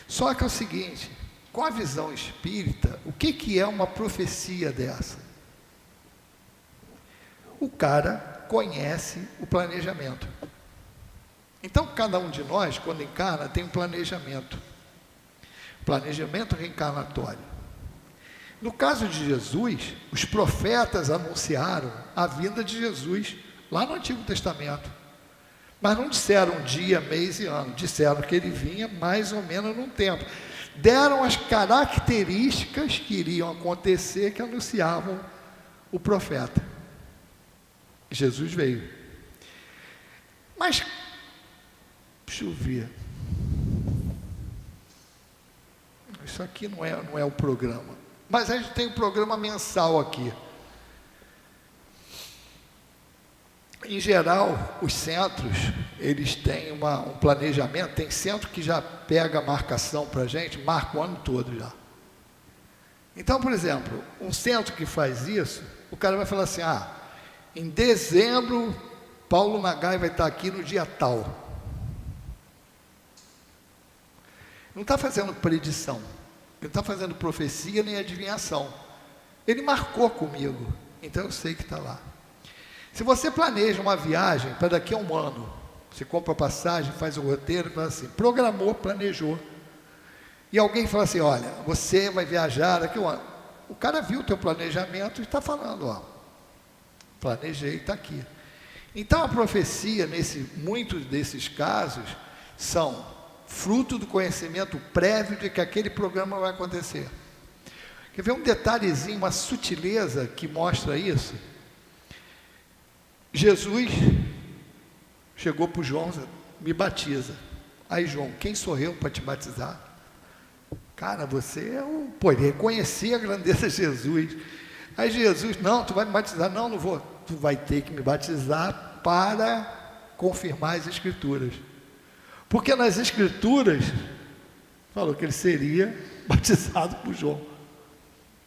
Só que é o seguinte, com a visão espírita, o que é uma profecia dessa? O cara conhece o planejamento. Então, cada um de nós, quando encarna, tem um planejamento. Planejamento reencarnatório. No caso de Jesus, os profetas anunciaram a vinda de Jesus lá no Antigo Testamento. Mas não disseram dia, mês e ano. Disseram que ele vinha mais ou menos num tempo. Deram as características que iriam acontecer que anunciavam o profeta. Jesus veio. Mas, deixa eu ver. Isso aqui não é o programa. Mas a gente tem um programa mensal aqui. Em geral, os centros, eles têm um planejamento. Tem centro que já pega a marcação para a gente, marca o ano todo já. Então, por exemplo, um centro que faz isso, o cara vai falar assim, em dezembro, Paulo Nagai vai estar aqui no dia tal. Não está fazendo predição, ele não está fazendo profecia nem adivinhação. Ele marcou comigo, então eu sei que está lá. Se você planeja uma viagem para daqui a um ano, você compra a passagem, faz o roteiro, fala assim, programou, planejou. E alguém fala assim, olha, você vai viajar daqui a um ano. O cara viu o teu planejamento e está falando, planejei, está aqui. Então a profecia, muitos desses casos, são fruto do conhecimento prévio de que aquele programa vai acontecer. Quer ver um detalhezinho, uma sutileza que mostra isso? Jesus chegou para o João, me batiza. Aí João, quem sou eu para te batizar? Cara, você é o... Pô, ele reconhecia a grandeza de Jesus. Aí Jesus, não, tu vai me batizar. Não, não vou. Tu vai ter que me batizar para confirmar as Escrituras. Porque nas Escrituras, falou que ele seria batizado por João.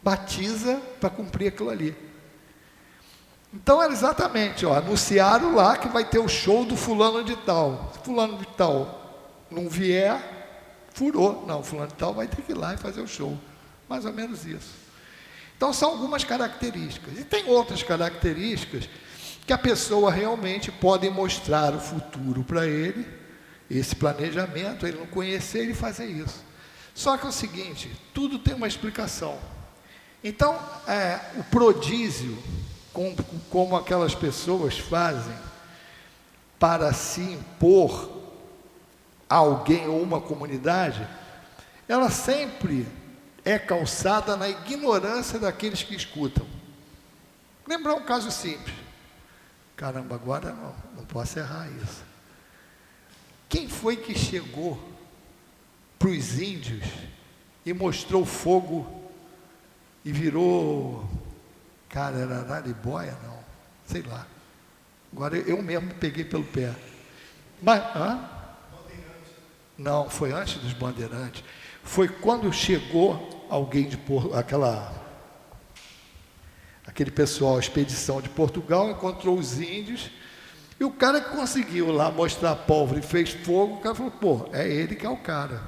Batiza para cumprir aquilo ali. Então era exatamente, anunciaram lá que vai ter o show do fulano de tal. Se fulano de tal não vier, furou. Não, fulano de tal vai ter que ir lá e fazer o show. Mais ou menos isso. Então são algumas características. E tem outras características que a pessoa realmente pode mostrar o futuro para ele, esse planejamento, ele não conhecer e fazer isso. Só que é o seguinte, tudo tem uma explicação. Então, o prodígio, como aquelas pessoas fazem para se impor a alguém ou uma comunidade, ela sempre é calçada na ignorância daqueles que escutam. Lembrar um caso simples. Caramba, agora não posso errar isso. Quem foi que chegou para os índios e mostrou fogo e virou... Cara, era araribóia? Não, sei lá. Agora eu mesmo peguei pelo pé. Mas, não, foi antes dos bandeirantes. Foi quando chegou alguém de aquele pessoal, a expedição de Portugal, encontrou os índios, e o cara que conseguiu lá mostrar a pólvora e fez fogo, o cara falou, pô, é ele que é o cara.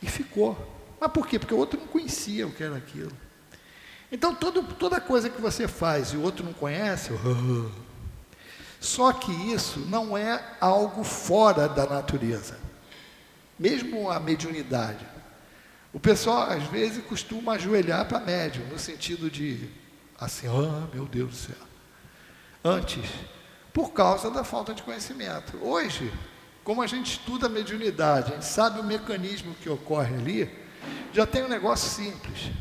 E ficou. Mas por quê? Porque o outro não conhecia o que era aquilo. Então, toda coisa que você faz e o outro não conhece, só que isso não é algo fora da natureza. Mesmo a mediunidade. O pessoal, às vezes, costuma ajoelhar para médium, no sentido de, assim, meu Deus do céu. Antes, por causa da falta de conhecimento. Hoje, como a gente estuda a mediunidade, a gente sabe o mecanismo que ocorre ali, já tem um negócio simples.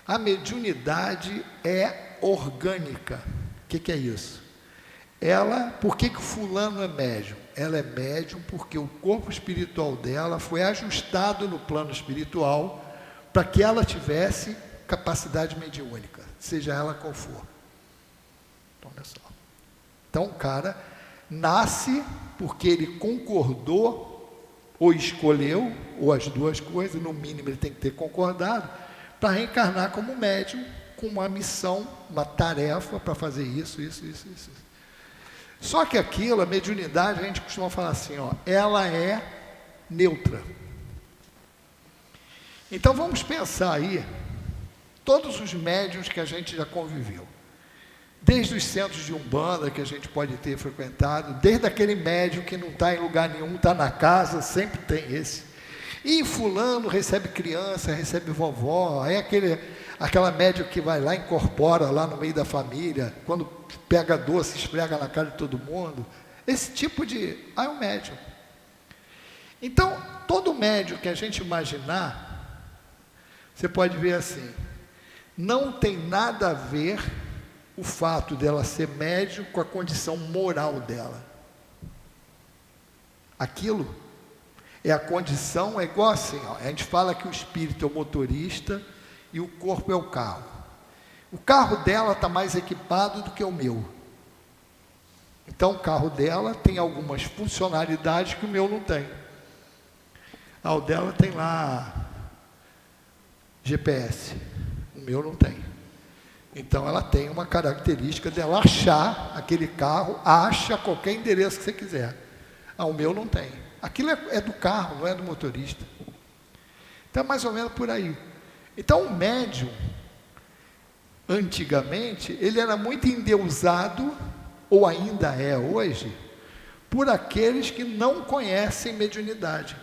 A mediunidade é orgânica. O que é isso? Por que fulano é médium? Ela é médium porque o corpo espiritual dela foi ajustado no plano espiritual para que ela tivesse capacidade mediúnica, seja ela qual for. Então, olha só. Então, o cara nasce porque ele concordou, ou escolheu, ou as duas coisas, no mínimo ele tem que ter concordado, para reencarnar como médium com uma missão, uma tarefa para fazer isso. Só que aquilo, a mediunidade, a gente costuma falar assim, ó, ela é neutra. Então vamos pensar aí, todos os médiuns que a gente já conviveu, desde os centros de Umbanda que a gente pode ter frequentado, desde aquele médium que não está em lugar nenhum, está na casa, sempre tem esse. E fulano recebe criança, recebe vovó, é aquela médium que vai lá, incorpora lá no meio da família, quando pega doce, esfrega na cara de todo mundo. Esse tipo de... é um médium. Então, todo médium que a gente imaginar, você pode ver assim, não tem nada a ver o fato dela ser médium com a condição moral dela. Aquilo é a condição, é igual assim, ó, a gente fala que o espírito é o motorista e o corpo é o carro. O carro dela está mais equipado do que o meu. Então o carro dela tem algumas funcionalidades que o meu não tem. O dela tem lá GPS, o meu não tem. Então ela tem uma característica dela achar aquele carro, acha qualquer endereço que você quiser. O meu não tem. Aquilo é do carro, não é do motorista. Então é mais ou menos por aí. Então o médium, antigamente, ele era muito endeusado, ou ainda é hoje, por aqueles que não conhecem mediunidade.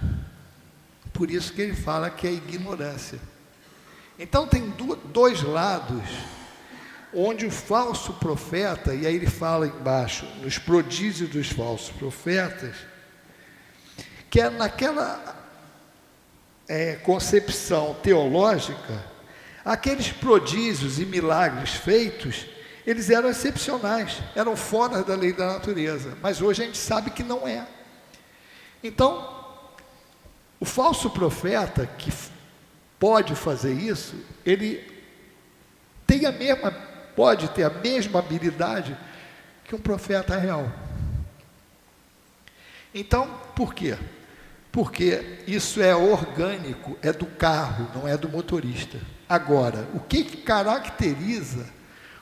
Por isso que ele fala que é ignorância. Então tem dois lados, onde o falso profeta, e aí ele fala embaixo, nos prodígios dos falsos profetas, que é naquela concepção teológica, aqueles prodígios e milagres feitos, eles eram excepcionais, eram fora da lei da natureza, mas hoje a gente sabe que não é. Então, o falso profeta que pode fazer isso, ele pode ter a mesma habilidade que um profeta real. Então, por quê? Porque isso é orgânico, é do carro, não é do motorista. Agora, o que caracteriza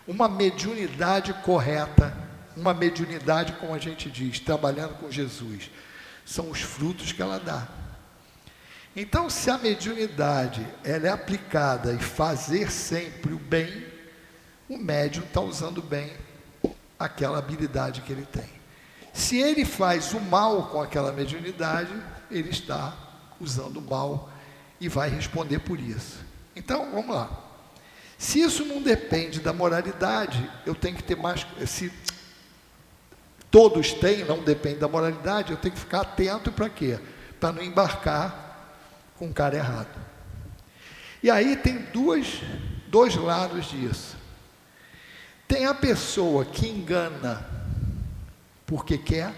uma mediunidade correta, uma mediunidade, como a gente diz, trabalhando com Jesus? São os frutos que ela dá. Então, se a mediunidade ela é aplicada e fazer sempre o bem, o médium está usando bem aquela habilidade que ele tem. Se ele faz o mal com aquela mediunidade, ele está usando o mal e vai responder por isso. Então, vamos lá. Se isso não depende da moralidade, eu tenho que ter mais... Se todos têm, não depende da moralidade, eu tenho que ficar atento para quê? Para não embarcar com o cara errado. E aí tem dois lados disso. Tem a pessoa que engana porque quer,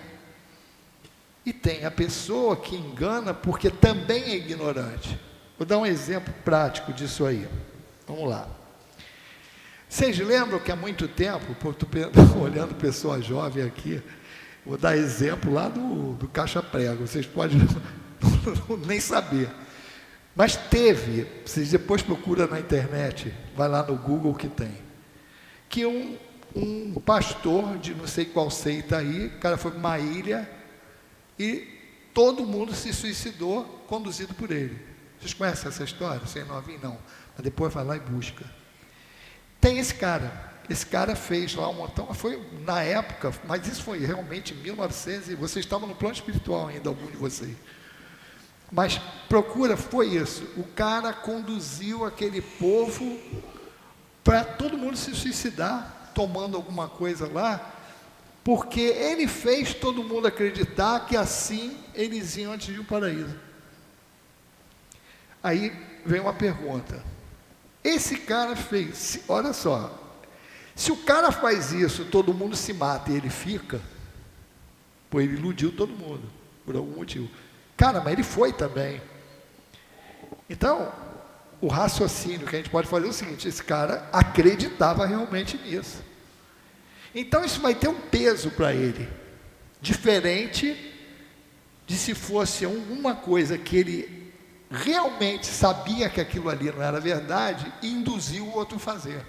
e tem a pessoa que engana porque também é ignorante. Vou dar um exemplo prático disso aí. Vamos lá. Vocês lembram que há muito tempo, estou olhando pessoa jovem aqui, vou dar exemplo lá do Caixa Prego, vocês podem nem saber. Mas teve, vocês depois procuram na internet, vai lá no Google que tem, que um pastor de não sei qual seita aí, o cara foi para uma ilha e todo mundo se suicidou, conduzido por ele. Vocês conhecem essa história? Sem novinho, não. Mas depois vai lá e busca. Tem esse cara fez lá um montão, foi na época, mas isso foi realmente em 1900, e vocês estavam no plano espiritual ainda, algum de vocês. Mas procura, foi isso. O cara conduziu aquele povo para todo mundo se suicidar, tomando alguma coisa lá, porque ele fez todo mundo acreditar que assim eles iam atingir o paraíso. Aí vem uma pergunta. Esse cara fez, olha só, se o cara faz isso, todo mundo se mata e ele fica, pô, ele iludiu todo mundo, por algum motivo. Cara, mas ele foi também. Então, o raciocínio que a gente pode fazer é o seguinte: esse cara acreditava realmente nisso. Então, isso vai ter um peso para ele, diferente de se fosse alguma coisa que ele realmente sabia que aquilo ali não era verdade e induziu o outro a fazer.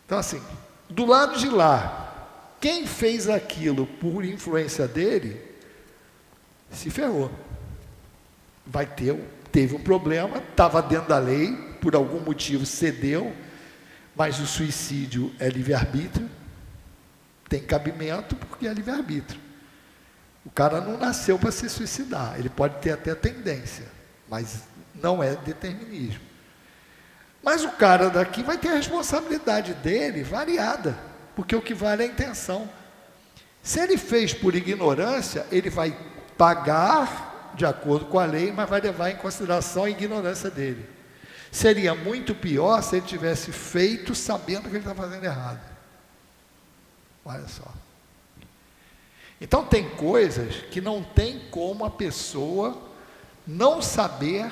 Então, assim, do lado de lá, quem fez aquilo por influência dele, se ferrou. Teve um problema, estava dentro da lei, por algum motivo cedeu, mas o suicídio é livre-arbítrio, tem cabimento porque é livre-arbítrio. O cara não nasceu para se suicidar, ele pode ter até tendência, mas não é determinismo. Mas o cara daqui vai ter a responsabilidade dele variada, porque o que vale é a intenção. Se ele fez por ignorância, ele vai pagar de acordo com a lei, mas vai levar em consideração a ignorância dele. Seria muito pior se ele tivesse feito sabendo que ele está fazendo errado. Olha só. Então tem coisas que não tem como a pessoa não saber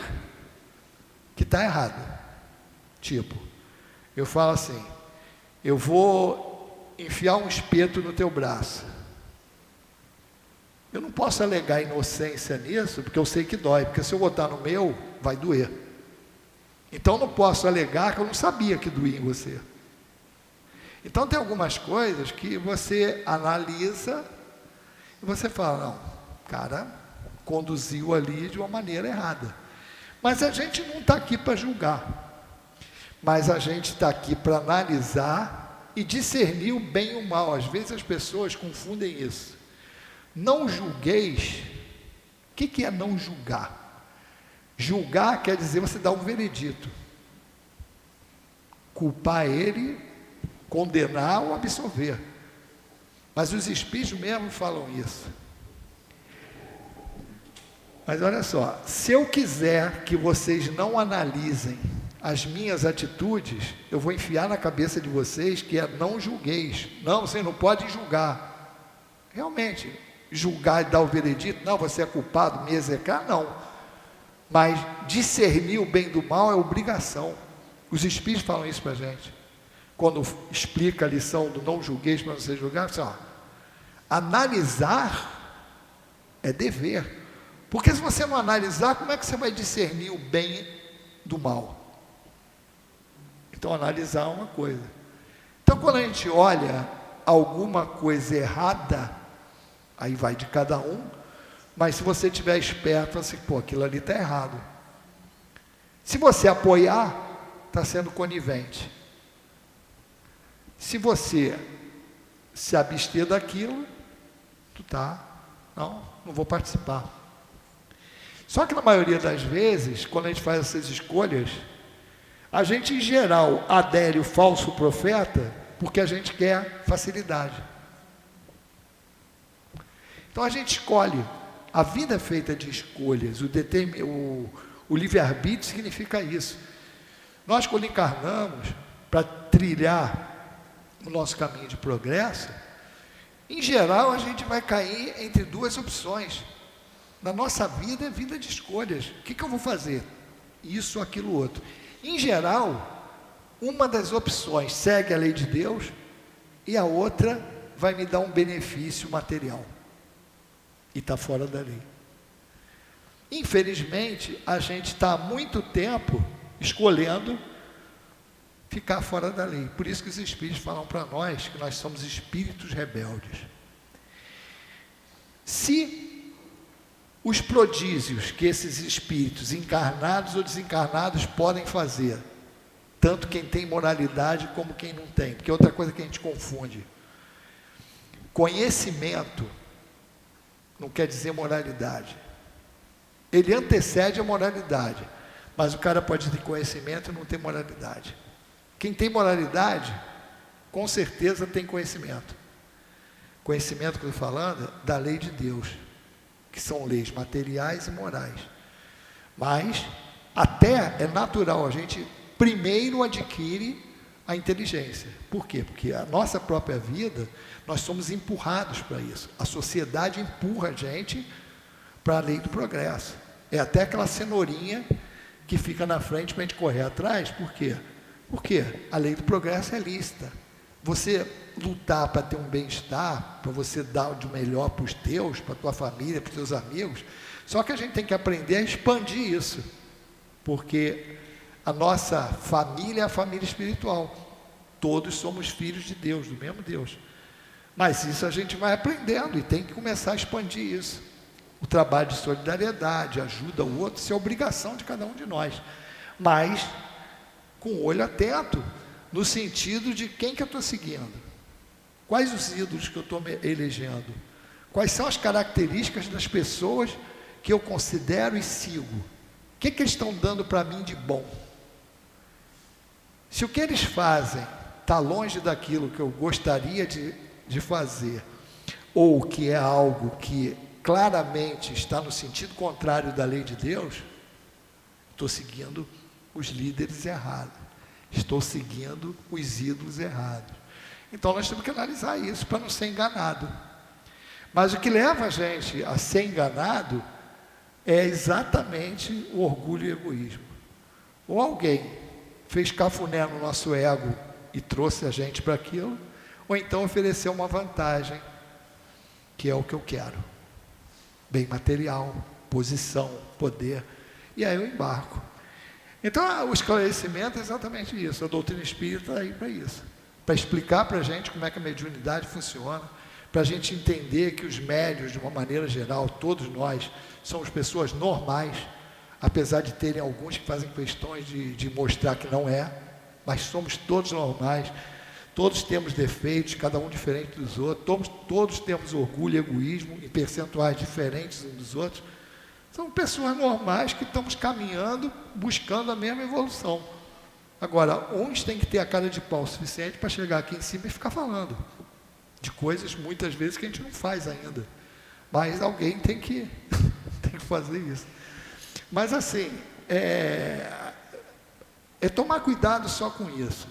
que está errado. Tipo, eu falo assim, eu vou enfiar um espeto no teu braço. Eu não posso alegar inocência nisso, porque eu sei que dói, porque se eu botar no meu, vai doer. Então não posso alegar que eu não sabia que doía em você. Então tem algumas coisas que você analisa e você fala, não, o cara conduziu ali de uma maneira errada. Mas a gente não está aqui para julgar. Mas a gente está aqui para analisar e discernir o bem e o mal. Às vezes as pessoas confundem isso. Não julgueis. O que é não julgar? Julgar quer dizer você dar um veredito. Culpar ele, condenar ou absolver. Mas os espíritos mesmo falam isso. Mas olha só, se eu quiser que vocês não analisem as minhas atitudes, eu vou enfiar na cabeça de vocês que é não julgueis. Não, vocês não podem julgar. Realmente, julgar e dar o veredito, não, você é culpado, me execrar, não. Mas discernir o bem do mal é obrigação. Os espíritos falam isso para a gente. Quando explica a lição do não julgueis para você julgar, assim, ó, analisar é dever. Porque se você não analisar, como é que você vai discernir o bem do mal? Então, analisar é uma coisa. Então, quando a gente olha alguma coisa errada, aí vai de cada um, mas se você estiver esperto, assim, pô, aquilo ali está errado. Se você apoiar, está sendo conivente. Se você se abster daquilo, não vou participar. Só que na maioria das vezes, quando a gente faz essas escolhas, a gente em geral adere o falso profeta porque a gente quer facilidade. Então a gente escolhe. A vida é feita de escolhas. O livre-arbítrio significa isso. Nós, quando encarnamos para trilhar o nosso caminho de progresso, em geral a gente vai cair entre duas opções. Na nossa vida é vida de escolhas. O que eu vou fazer? Isso, aquilo, outro. Em geral, uma das opções segue a lei de Deus e a outra vai me dar um benefício material. E está fora da lei. Infelizmente, a gente está há muito tempo escolhendo ficar fora da lei. Por isso que os espíritos falam para nós que nós somos espíritos rebeldes. Se os prodígios que esses espíritos, encarnados ou desencarnados, podem fazer, tanto quem tem moralidade como quem não tem, porque outra coisa que a gente confunde, conhecimento não quer dizer moralidade. Ele antecede a moralidade, mas o cara pode ter conhecimento e não ter moralidade. Quem tem moralidade, com certeza tem conhecimento. Conhecimento que eu estou falando é da lei de Deus, que são leis materiais e morais. Mas até é natural, a gente primeiro adquire a inteligência. Por quê? Porque a nossa própria vida, nós somos empurrados para isso. A sociedade empurra a gente para a lei do progresso. É até aquela cenourinha que fica na frente para a gente correr atrás. Por quê? Porque a lei do progresso é lícita. Você lutar para ter um bem-estar, para você dar o de melhor para os teus, para a tua família, para os teus amigos. Só que a gente tem que aprender a expandir isso, porque a nossa família é a família espiritual. Todos somos filhos de Deus, do mesmo Deus. Mas isso a gente vai aprendendo e tem que começar a expandir isso. O trabalho de solidariedade, ajuda ao outro, isso é obrigação de cada um de nós. Mas com o olho atento, no sentido de quem que eu estou seguindo. Quais os ídolos que eu estou elegendo? Quais são as características das pessoas que eu considero e sigo? O que eles estão dando para mim de bom? Se o que eles fazem está longe daquilo que eu gostaria de fazer, ou que é algo que claramente está no sentido contrário da lei de Deus, estou seguindo os líderes errados, estou seguindo os ídolos errados. Então nós temos que analisar isso para não ser enganado. Mas o que leva a gente a ser enganado é exatamente o orgulho e o egoísmo. Ou alguém fez cafuné no nosso ego e trouxe a gente para aquilo, ou então ofereceu uma vantagem, que é o que eu quero. Bem material, posição, poder. E aí eu embarco. Então o esclarecimento é exatamente isso. A doutrina espírita está aí para isso. Para explicar para a gente como é que a mediunidade funciona, para a gente entender que os médiuns, de uma maneira geral, todos nós, somos pessoas normais, apesar de terem alguns que fazem questões de mostrar que não é, mas somos todos normais, todos temos defeitos, cada um diferente dos outros, todos temos orgulho e egoísmo em percentuais diferentes uns dos outros. São pessoas normais que estamos caminhando, buscando a mesma evolução. Agora, uns têm que ter a cara de pau suficiente para chegar aqui em cima e ficar falando de coisas, muitas vezes, que a gente não faz ainda. Mas alguém tem que fazer isso. Mas assim, é tomar cuidado só com isso.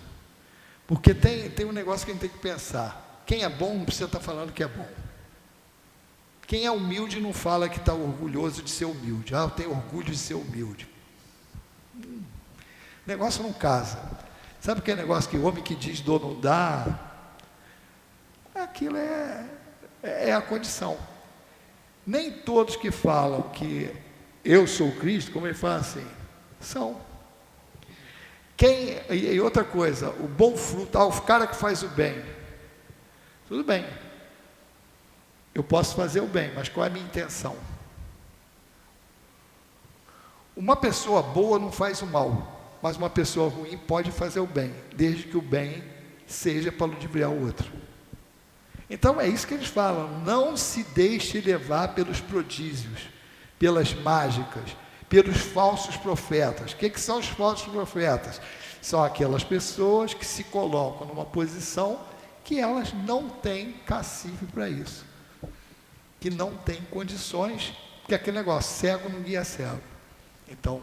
Porque tem um negócio que a gente tem que pensar. Quem é bom não precisa estar falando que é bom. Quem é humilde não fala que está orgulhoso de ser humilde. Eu tenho orgulho de ser humilde. Negócio não casa. Sabe aquele negócio que o homem que diz dor não dá? Aquilo é a condição. Nem todos que falam que eu sou Cristo, como ele fala assim, são. E outra coisa, o bom fruto, o cara que faz o bem, tudo bem, eu posso fazer o bem, mas qual é a minha intenção? Uma pessoa boa não faz o mal, mas uma pessoa ruim pode fazer o bem, desde que o bem seja para ludibriar o outro. Então é isso que eles falam, não se deixe levar pelos prodígios, pelas mágicas, pelos falsos profetas. O que são os falsos profetas? São aquelas pessoas que se colocam numa posição que elas não têm cacife para isso, que não têm condições, que aquele negócio, cego não guia cego. Então,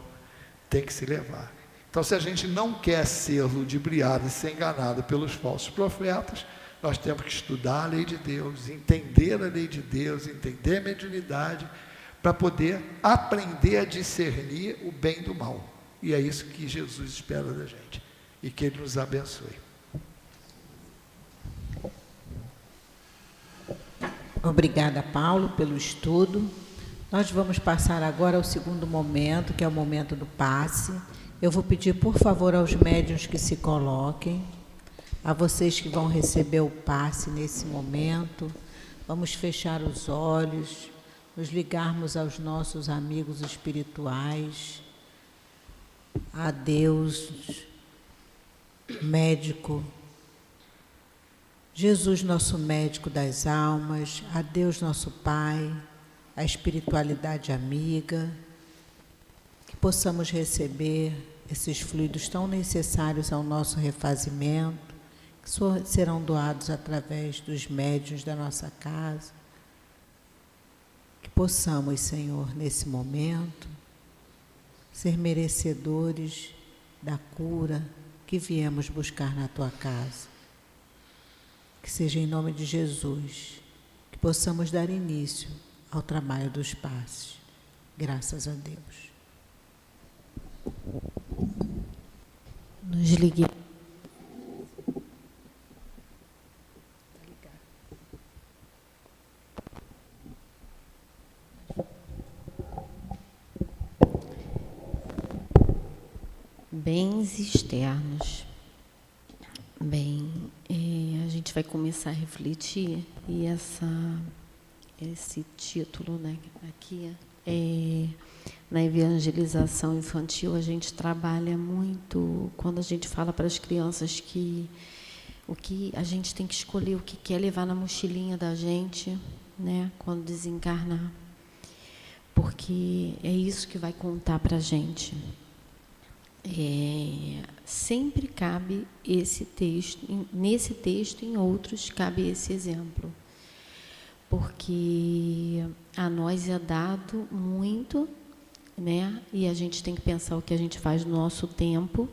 tem que se levar. Então, se a gente não quer ser ludibriado e ser enganado pelos falsos profetas, nós temos que estudar a lei de Deus, entender a lei de Deus, entender a mediunidade, para poder aprender a discernir o bem do mal. E é isso que Jesus espera da gente. E que Ele nos abençoe. Obrigada, Paulo, pelo estudo. Nós vamos passar agora ao segundo momento, que é o momento do passe. Eu vou pedir, por favor, aos médiuns que se coloquem, a vocês que vão receber o passe nesse momento. Vamos fechar os olhos, nos ligarmos aos nossos amigos espirituais, a Deus, médico, Jesus, nosso médico das almas, a Deus, nosso Pai, a espiritualidade amiga, que possamos receber esses fluidos tão necessários ao nosso refazimento, que serão doados através dos médiuns da nossa casa. Que possamos, Senhor, nesse momento, ser merecedores da cura que viemos buscar na Tua casa. Que seja em nome de Jesus, que possamos dar início ao trabalho dos passes. Graças a Deus. Nos ligue. Bens externos. Bem, a gente vai começar a refletir e esse título, né, aqui na evangelização infantil a gente trabalha muito quando a gente fala para as crianças que o que a gente tem que escolher o que quer levar na mochilinha da gente, né, quando desencarnar, porque é isso que vai contar para a gente. Sempre cabe esse texto, nesse texto e em outros cabe esse exemplo, porque a nós é dado muito, né? E a gente tem que pensar o que a gente faz no nosso tempo,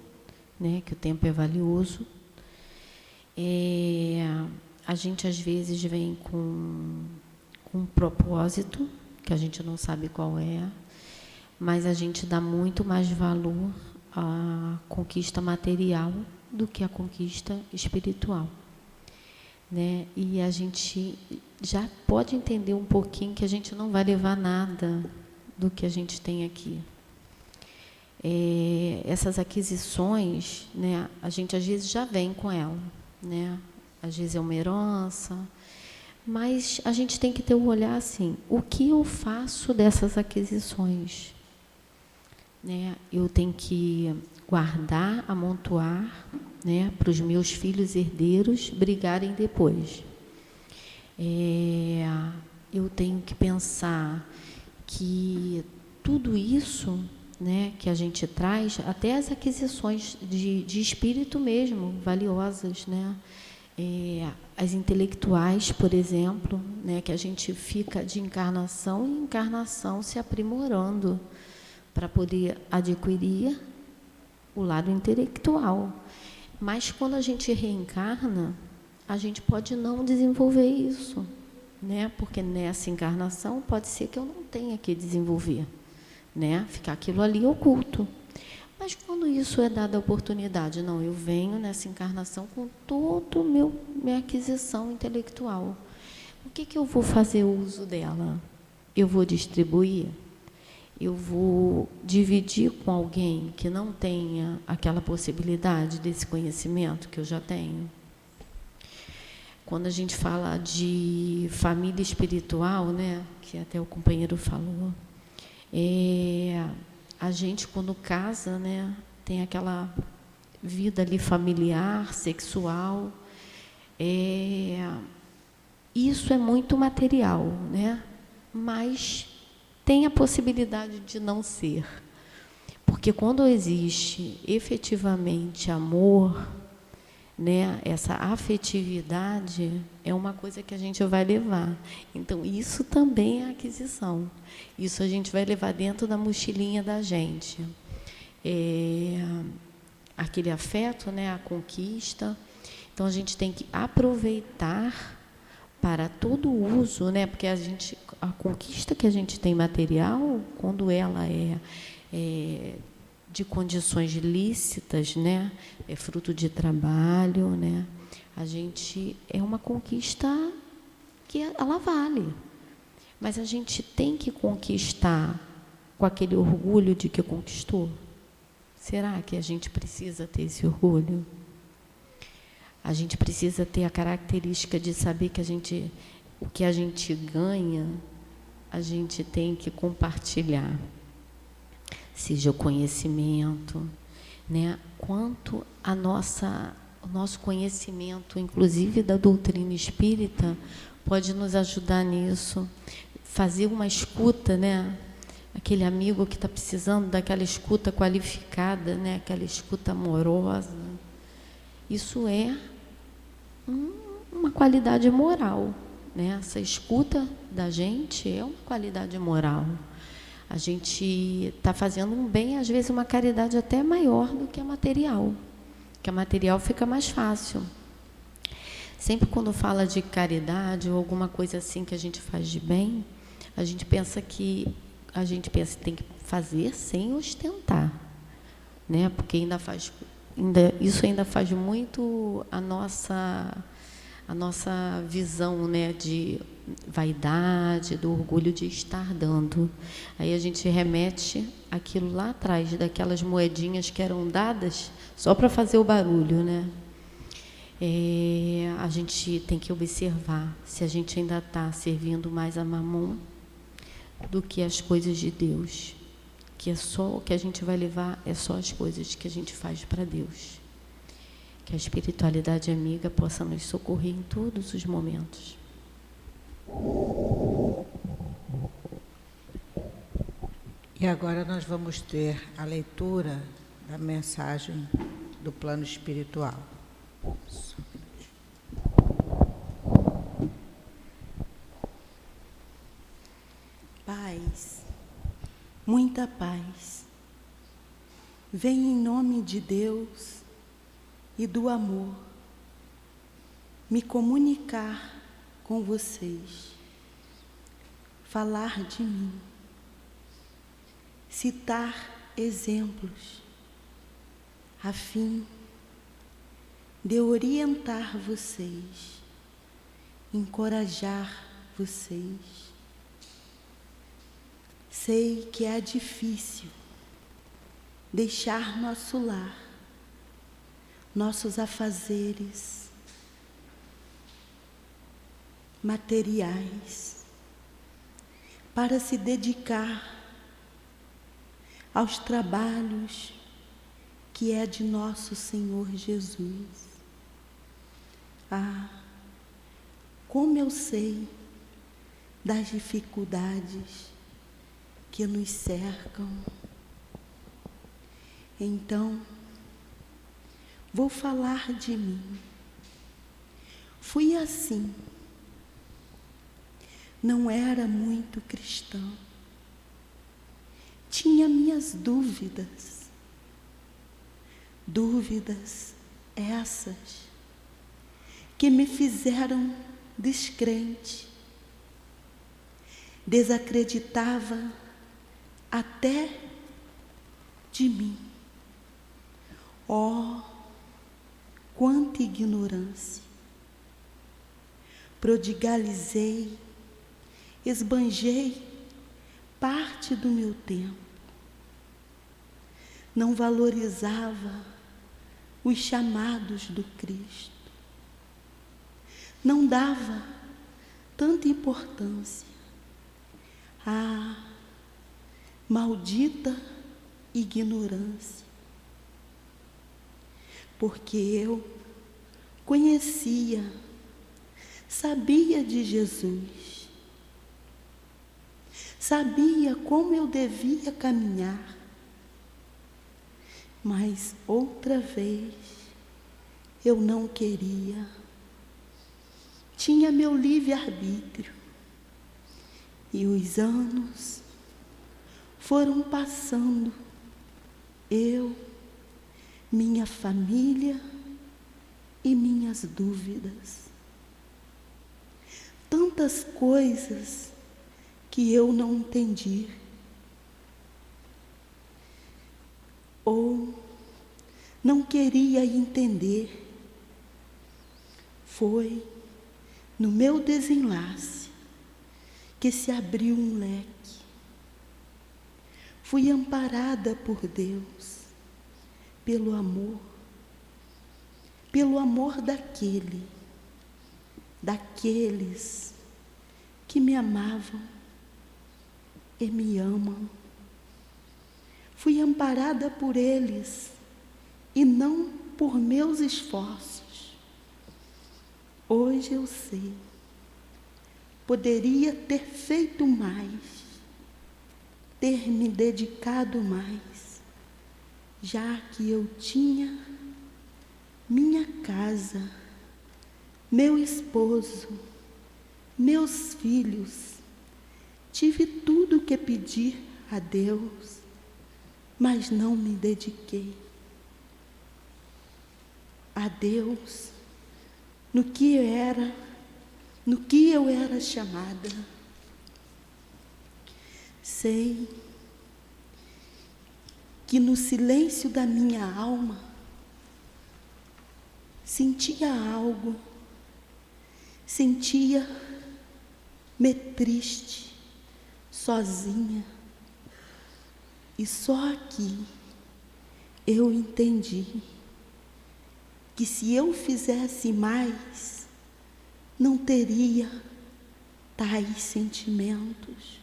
né? Que o tempo é valioso. A gente às vezes vem com um propósito que a gente não sabe qual é, mas a gente dá muito mais valor à conquista material do que à conquista espiritual, né? E a gente já pode entender um pouquinho que a gente não vai levar nada do que a gente tem aqui. Essas aquisições, né, a gente às vezes já vem com ela, né? Às vezes é uma herança, mas a gente tem que ter o olhar assim, o que eu faço dessas aquisições? Né? Eu tenho que guardar, amontoar, né, para os meus filhos herdeiros brigarem depois. Eu tenho que pensar que tudo isso, né, que a gente traz, até as aquisições de espírito mesmo, valiosas, né? As intelectuais, por exemplo, né, que a gente fica de encarnação em encarnação se aprimorando para poder adquirir o lado intelectual. Mas quando a gente reencarna, a gente pode não desenvolver isso, né? Porque nessa encarnação pode ser que eu não tenha que desenvolver, né? Ficar aquilo ali oculto. Mas quando isso é dada a oportunidade, não, eu venho nessa encarnação com toda a minha aquisição intelectual. O que eu vou fazer uso dela? Eu vou distribuir? Eu vou dividir com alguém que não tenha aquela possibilidade desse conhecimento que eu já tenho? Quando a gente fala de família espiritual, né, que até o companheiro falou, a gente, quando casa, né, tem aquela vida ali familiar, sexual, isso é muito material, né? Mas tem a possibilidade de não ser. Porque quando existe efetivamente amor, né, essa afetividade é uma coisa que a gente vai levar. Então, isso também é aquisição. Isso a gente vai levar dentro da mochilinha da gente. Aquele afeto, né, a conquista. Então, a gente tem que aproveitar para todo o uso, né, porque a conquista que a gente tem material, quando ela é de condições lícitas, né, é fruto de trabalho, né, a gente é uma conquista que ela vale, mas a gente tem que conquistar com aquele orgulho de que conquistou. Será que a gente precisa ter esse orgulho? A gente precisa ter a característica de saber que o que a gente ganha, a gente tem que compartilhar. Seja o conhecimento, né? Quanto o nosso conhecimento, inclusive da doutrina espírita, pode nos ajudar nisso. Fazer uma escuta, né? Aquele amigo que está precisando daquela escuta qualificada, né? Aquela escuta amorosa. Isso é uma qualidade moral, né? Essa escuta da gente é uma qualidade moral. A gente está fazendo um bem, às vezes uma caridade até maior do que a material, que a material fica mais fácil. Sempre quando fala de caridade ou alguma coisa assim que a gente faz de bem, a gente pensa que tem que fazer sem ostentar, né? Porque isso ainda faz muito a nossa visão, né, de vaidade, do orgulho de estar dando. Aí a gente remete aquilo lá atrás, daquelas moedinhas que eram dadas só para fazer o barulho, né? A gente tem que observar se a gente ainda está servindo mais a Mamon do que as coisas de Deus, que é só o que a gente vai levar, é só as coisas que a gente faz para Deus. Que a espiritualidade amiga possa nos socorrer em todos os momentos. E agora nós vamos ter a leitura da mensagem do plano espiritual. Paz, muita paz. Vem em nome de Deus e do amor me comunicar com vocês, falar de mim, citar exemplos, a fim de orientar vocês, encorajar vocês. Sei que é difícil deixar nosso lar, nossos afazeres materiais, para se dedicar aos trabalhos que é de nosso Senhor Jesus. Ah, como eu sei das dificuldades que nos cercam. Então, vou falar de mim. Fui assim. Não era muito cristão. Tinha minhas dúvidas. Dúvidas essas que me fizeram descrente. Desacreditava até de mim. Oh, quanta ignorância! Prodigalizei, esbanjei parte do meu tempo. Não valorizava os chamados do Cristo. Não dava tanta importância. Ah, maldita ignorância. Porque eu conhecia, sabia de Jesus, sabia como eu devia caminhar, mas outra vez eu não queria. Tinha meu livre-arbítrio e os anos foram passando. Eu, minha família e minhas dúvidas. Tantas coisas que eu não entendi. Ou não queria entender. Foi no meu desenlace que se abriu um leque. Fui amparada por Deus, pelo amor daqueles que me amavam e me amam. Fui amparada por eles e não por meus esforços. Hoje eu sei, poderia ter feito mais, ter me dedicado mais, já que eu tinha minha casa, meu esposo, meus filhos. Tive tudo o que pedir a Deus, mas não me dediquei a Deus no que eu era chamada. Sei que no silêncio da minha alma sentia algo, sentia-me triste, sozinha. E só aqui eu entendi que se eu fizesse mais, não teria tais sentimentos.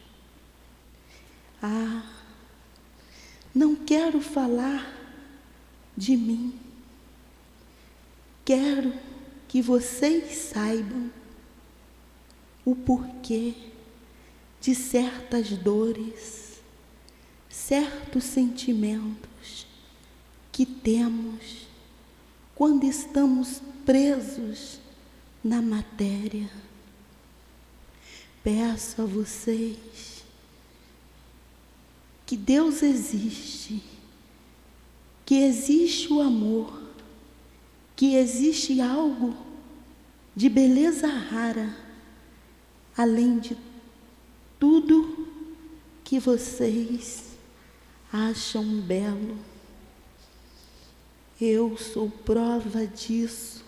Não quero falar de mim. Quero que vocês saibam o porquê de certas dores, certos sentimentos que temos quando estamos presos na matéria. Peço a vocês que Deus existe, que existe o amor, que existe algo de beleza rara, além de tudo que vocês acham belo. Eu sou prova disso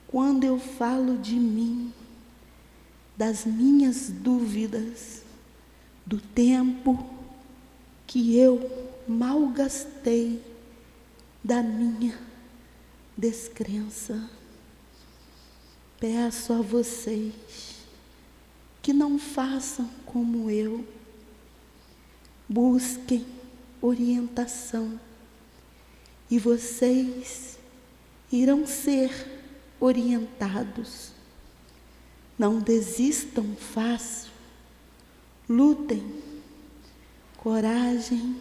quando eu falo de mim, das minhas dúvidas, do tempo que eu malgastei, da minha descrença. Peço a vocês que não façam como eu, busquem orientação e vocês irão ser orientados. Não desistam fácil, lutem, coragem,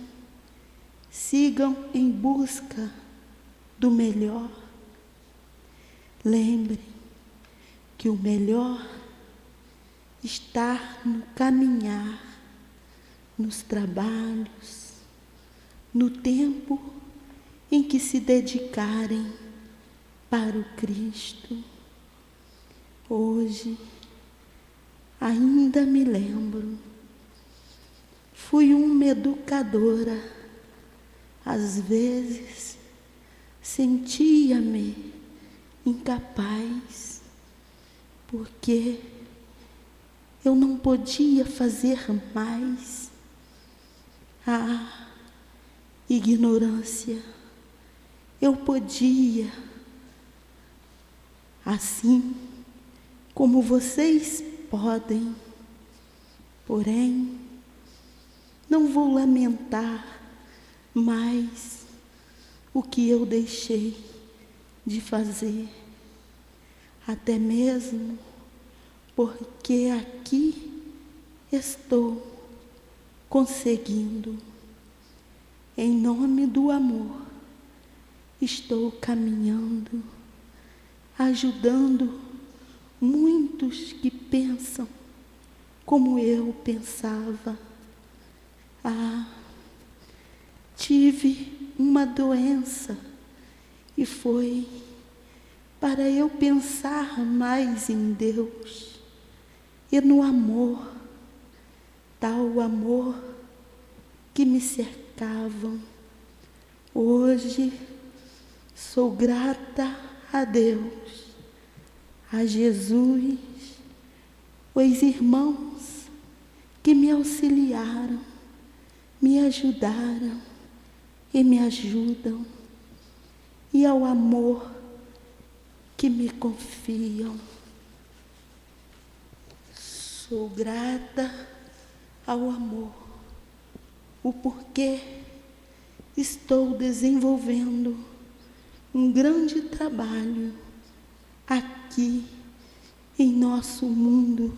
sigam em busca do melhor. Lembrem que o melhor está no caminhar, nos trabalhos, no tempo em que se dedicarem para o Cristo. Hoje, ainda me lembro, fui uma educadora. Às vezes, sentia-me incapaz, porque eu não podia fazer mais. Ignorância. Eu podia, assim como vocês podem, porém, não vou lamentar mais o que eu deixei de fazer, até mesmo porque aqui estou conseguindo, em nome do amor, estou caminhando, ajudando muitos que pensam como eu pensava. Tive uma doença e foi para eu pensar mais em Deus e no amor, tal amor que me cercavam. Hoje sou grata a Deus, a Jesus, os irmãos que me auxiliaram, me ajudaram e me ajudam, e ao amor que me confiam. Sou grata ao amor, o porquê estou desenvolvendo um grande trabalho aqui em nosso mundo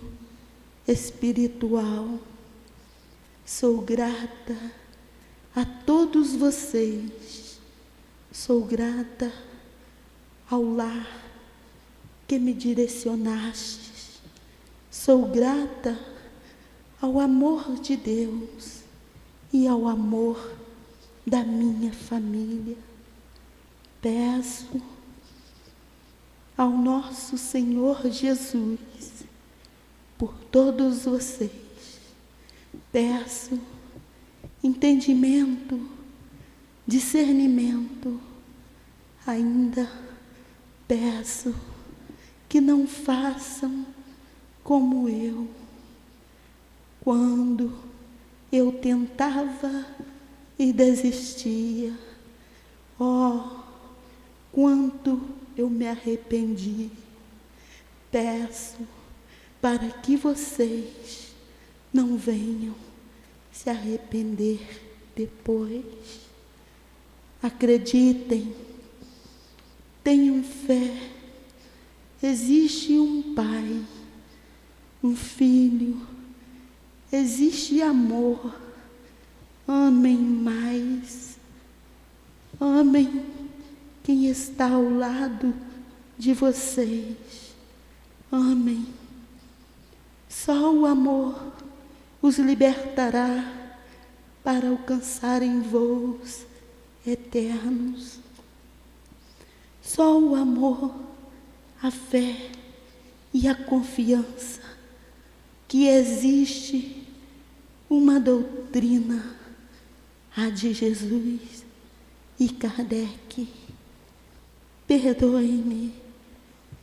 espiritual. Sou grata a todos vocês, sou grata ao lar que me direcionastes, sou grata ao amor de Deus e ao amor da minha família. Peço ao nosso Senhor Jesus por todos vocês. Peço entendimento, discernimento. Ainda peço que não façam como eu, quando eu tentava e desistia. quanto eu me arrependi. Peço para que vocês não venham se arrepender depois. Acreditem, tenham fé. Existe um Pai, um Filho, existe amor. Amem mais. Amem quem está ao lado de vocês. Amem. Só o amor os libertará para alcançarem voos eternos. Só o amor, a fé e a confiança que existe uma doutrina, a de Jesus e Kardec. Perdoe-me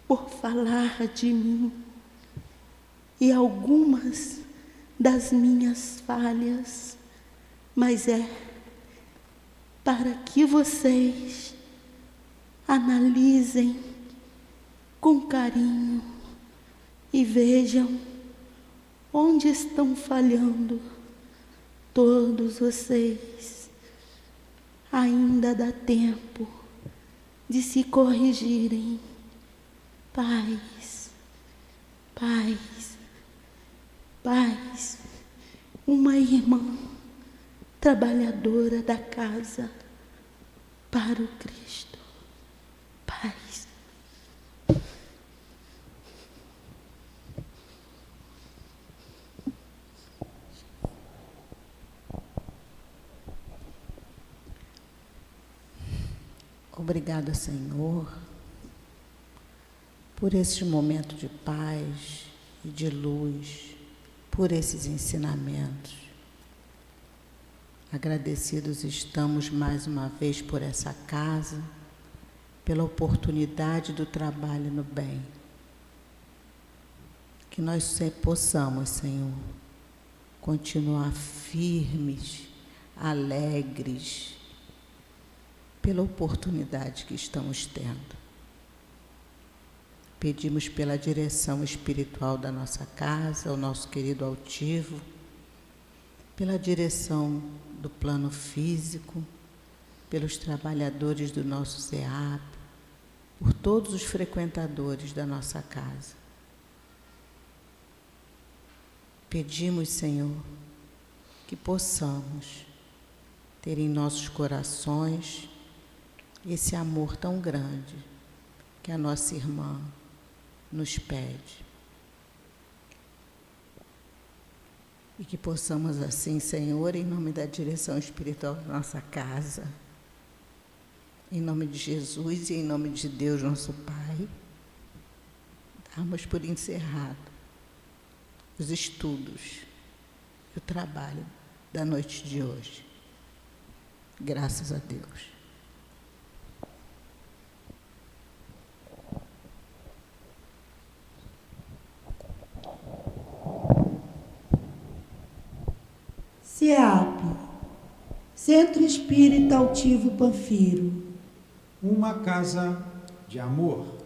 por falar de mim e algumas das minhas falhas, mas é para que vocês analisem com carinho e vejam onde estão falhando todos vocês. Ainda dá tempo de se corrigirem. Paz, paz, paz. Uma irmã trabalhadora da casa para o Cristo. Paz. Obrigada, Senhor, por esse momento de paz e de luz, por esses ensinamentos. Agradecidos estamos mais uma vez por essa casa, pela oportunidade do trabalho no bem. Que nós possamos, Senhor, continuar firmes, alegres, pela oportunidade que estamos tendo. Pedimos pela direção espiritual da nossa casa, o nosso querido altivo, pela direção do plano físico, pelos trabalhadores do nosso SEAP, por todos os frequentadores da nossa casa. Pedimos, Senhor, que possamos ter em nossos corações esse amor tão grande que a nossa irmã nos pede. E que possamos assim, Senhor, em nome da direção espiritual da nossa casa, em nome de Jesus e em nome de Deus, nosso Pai, darmos por encerrado os estudos e o trabalho da noite de hoje. Graças a Deus. SEAP, Centro Espírita Altivo Panfiro. Uma casa de amor.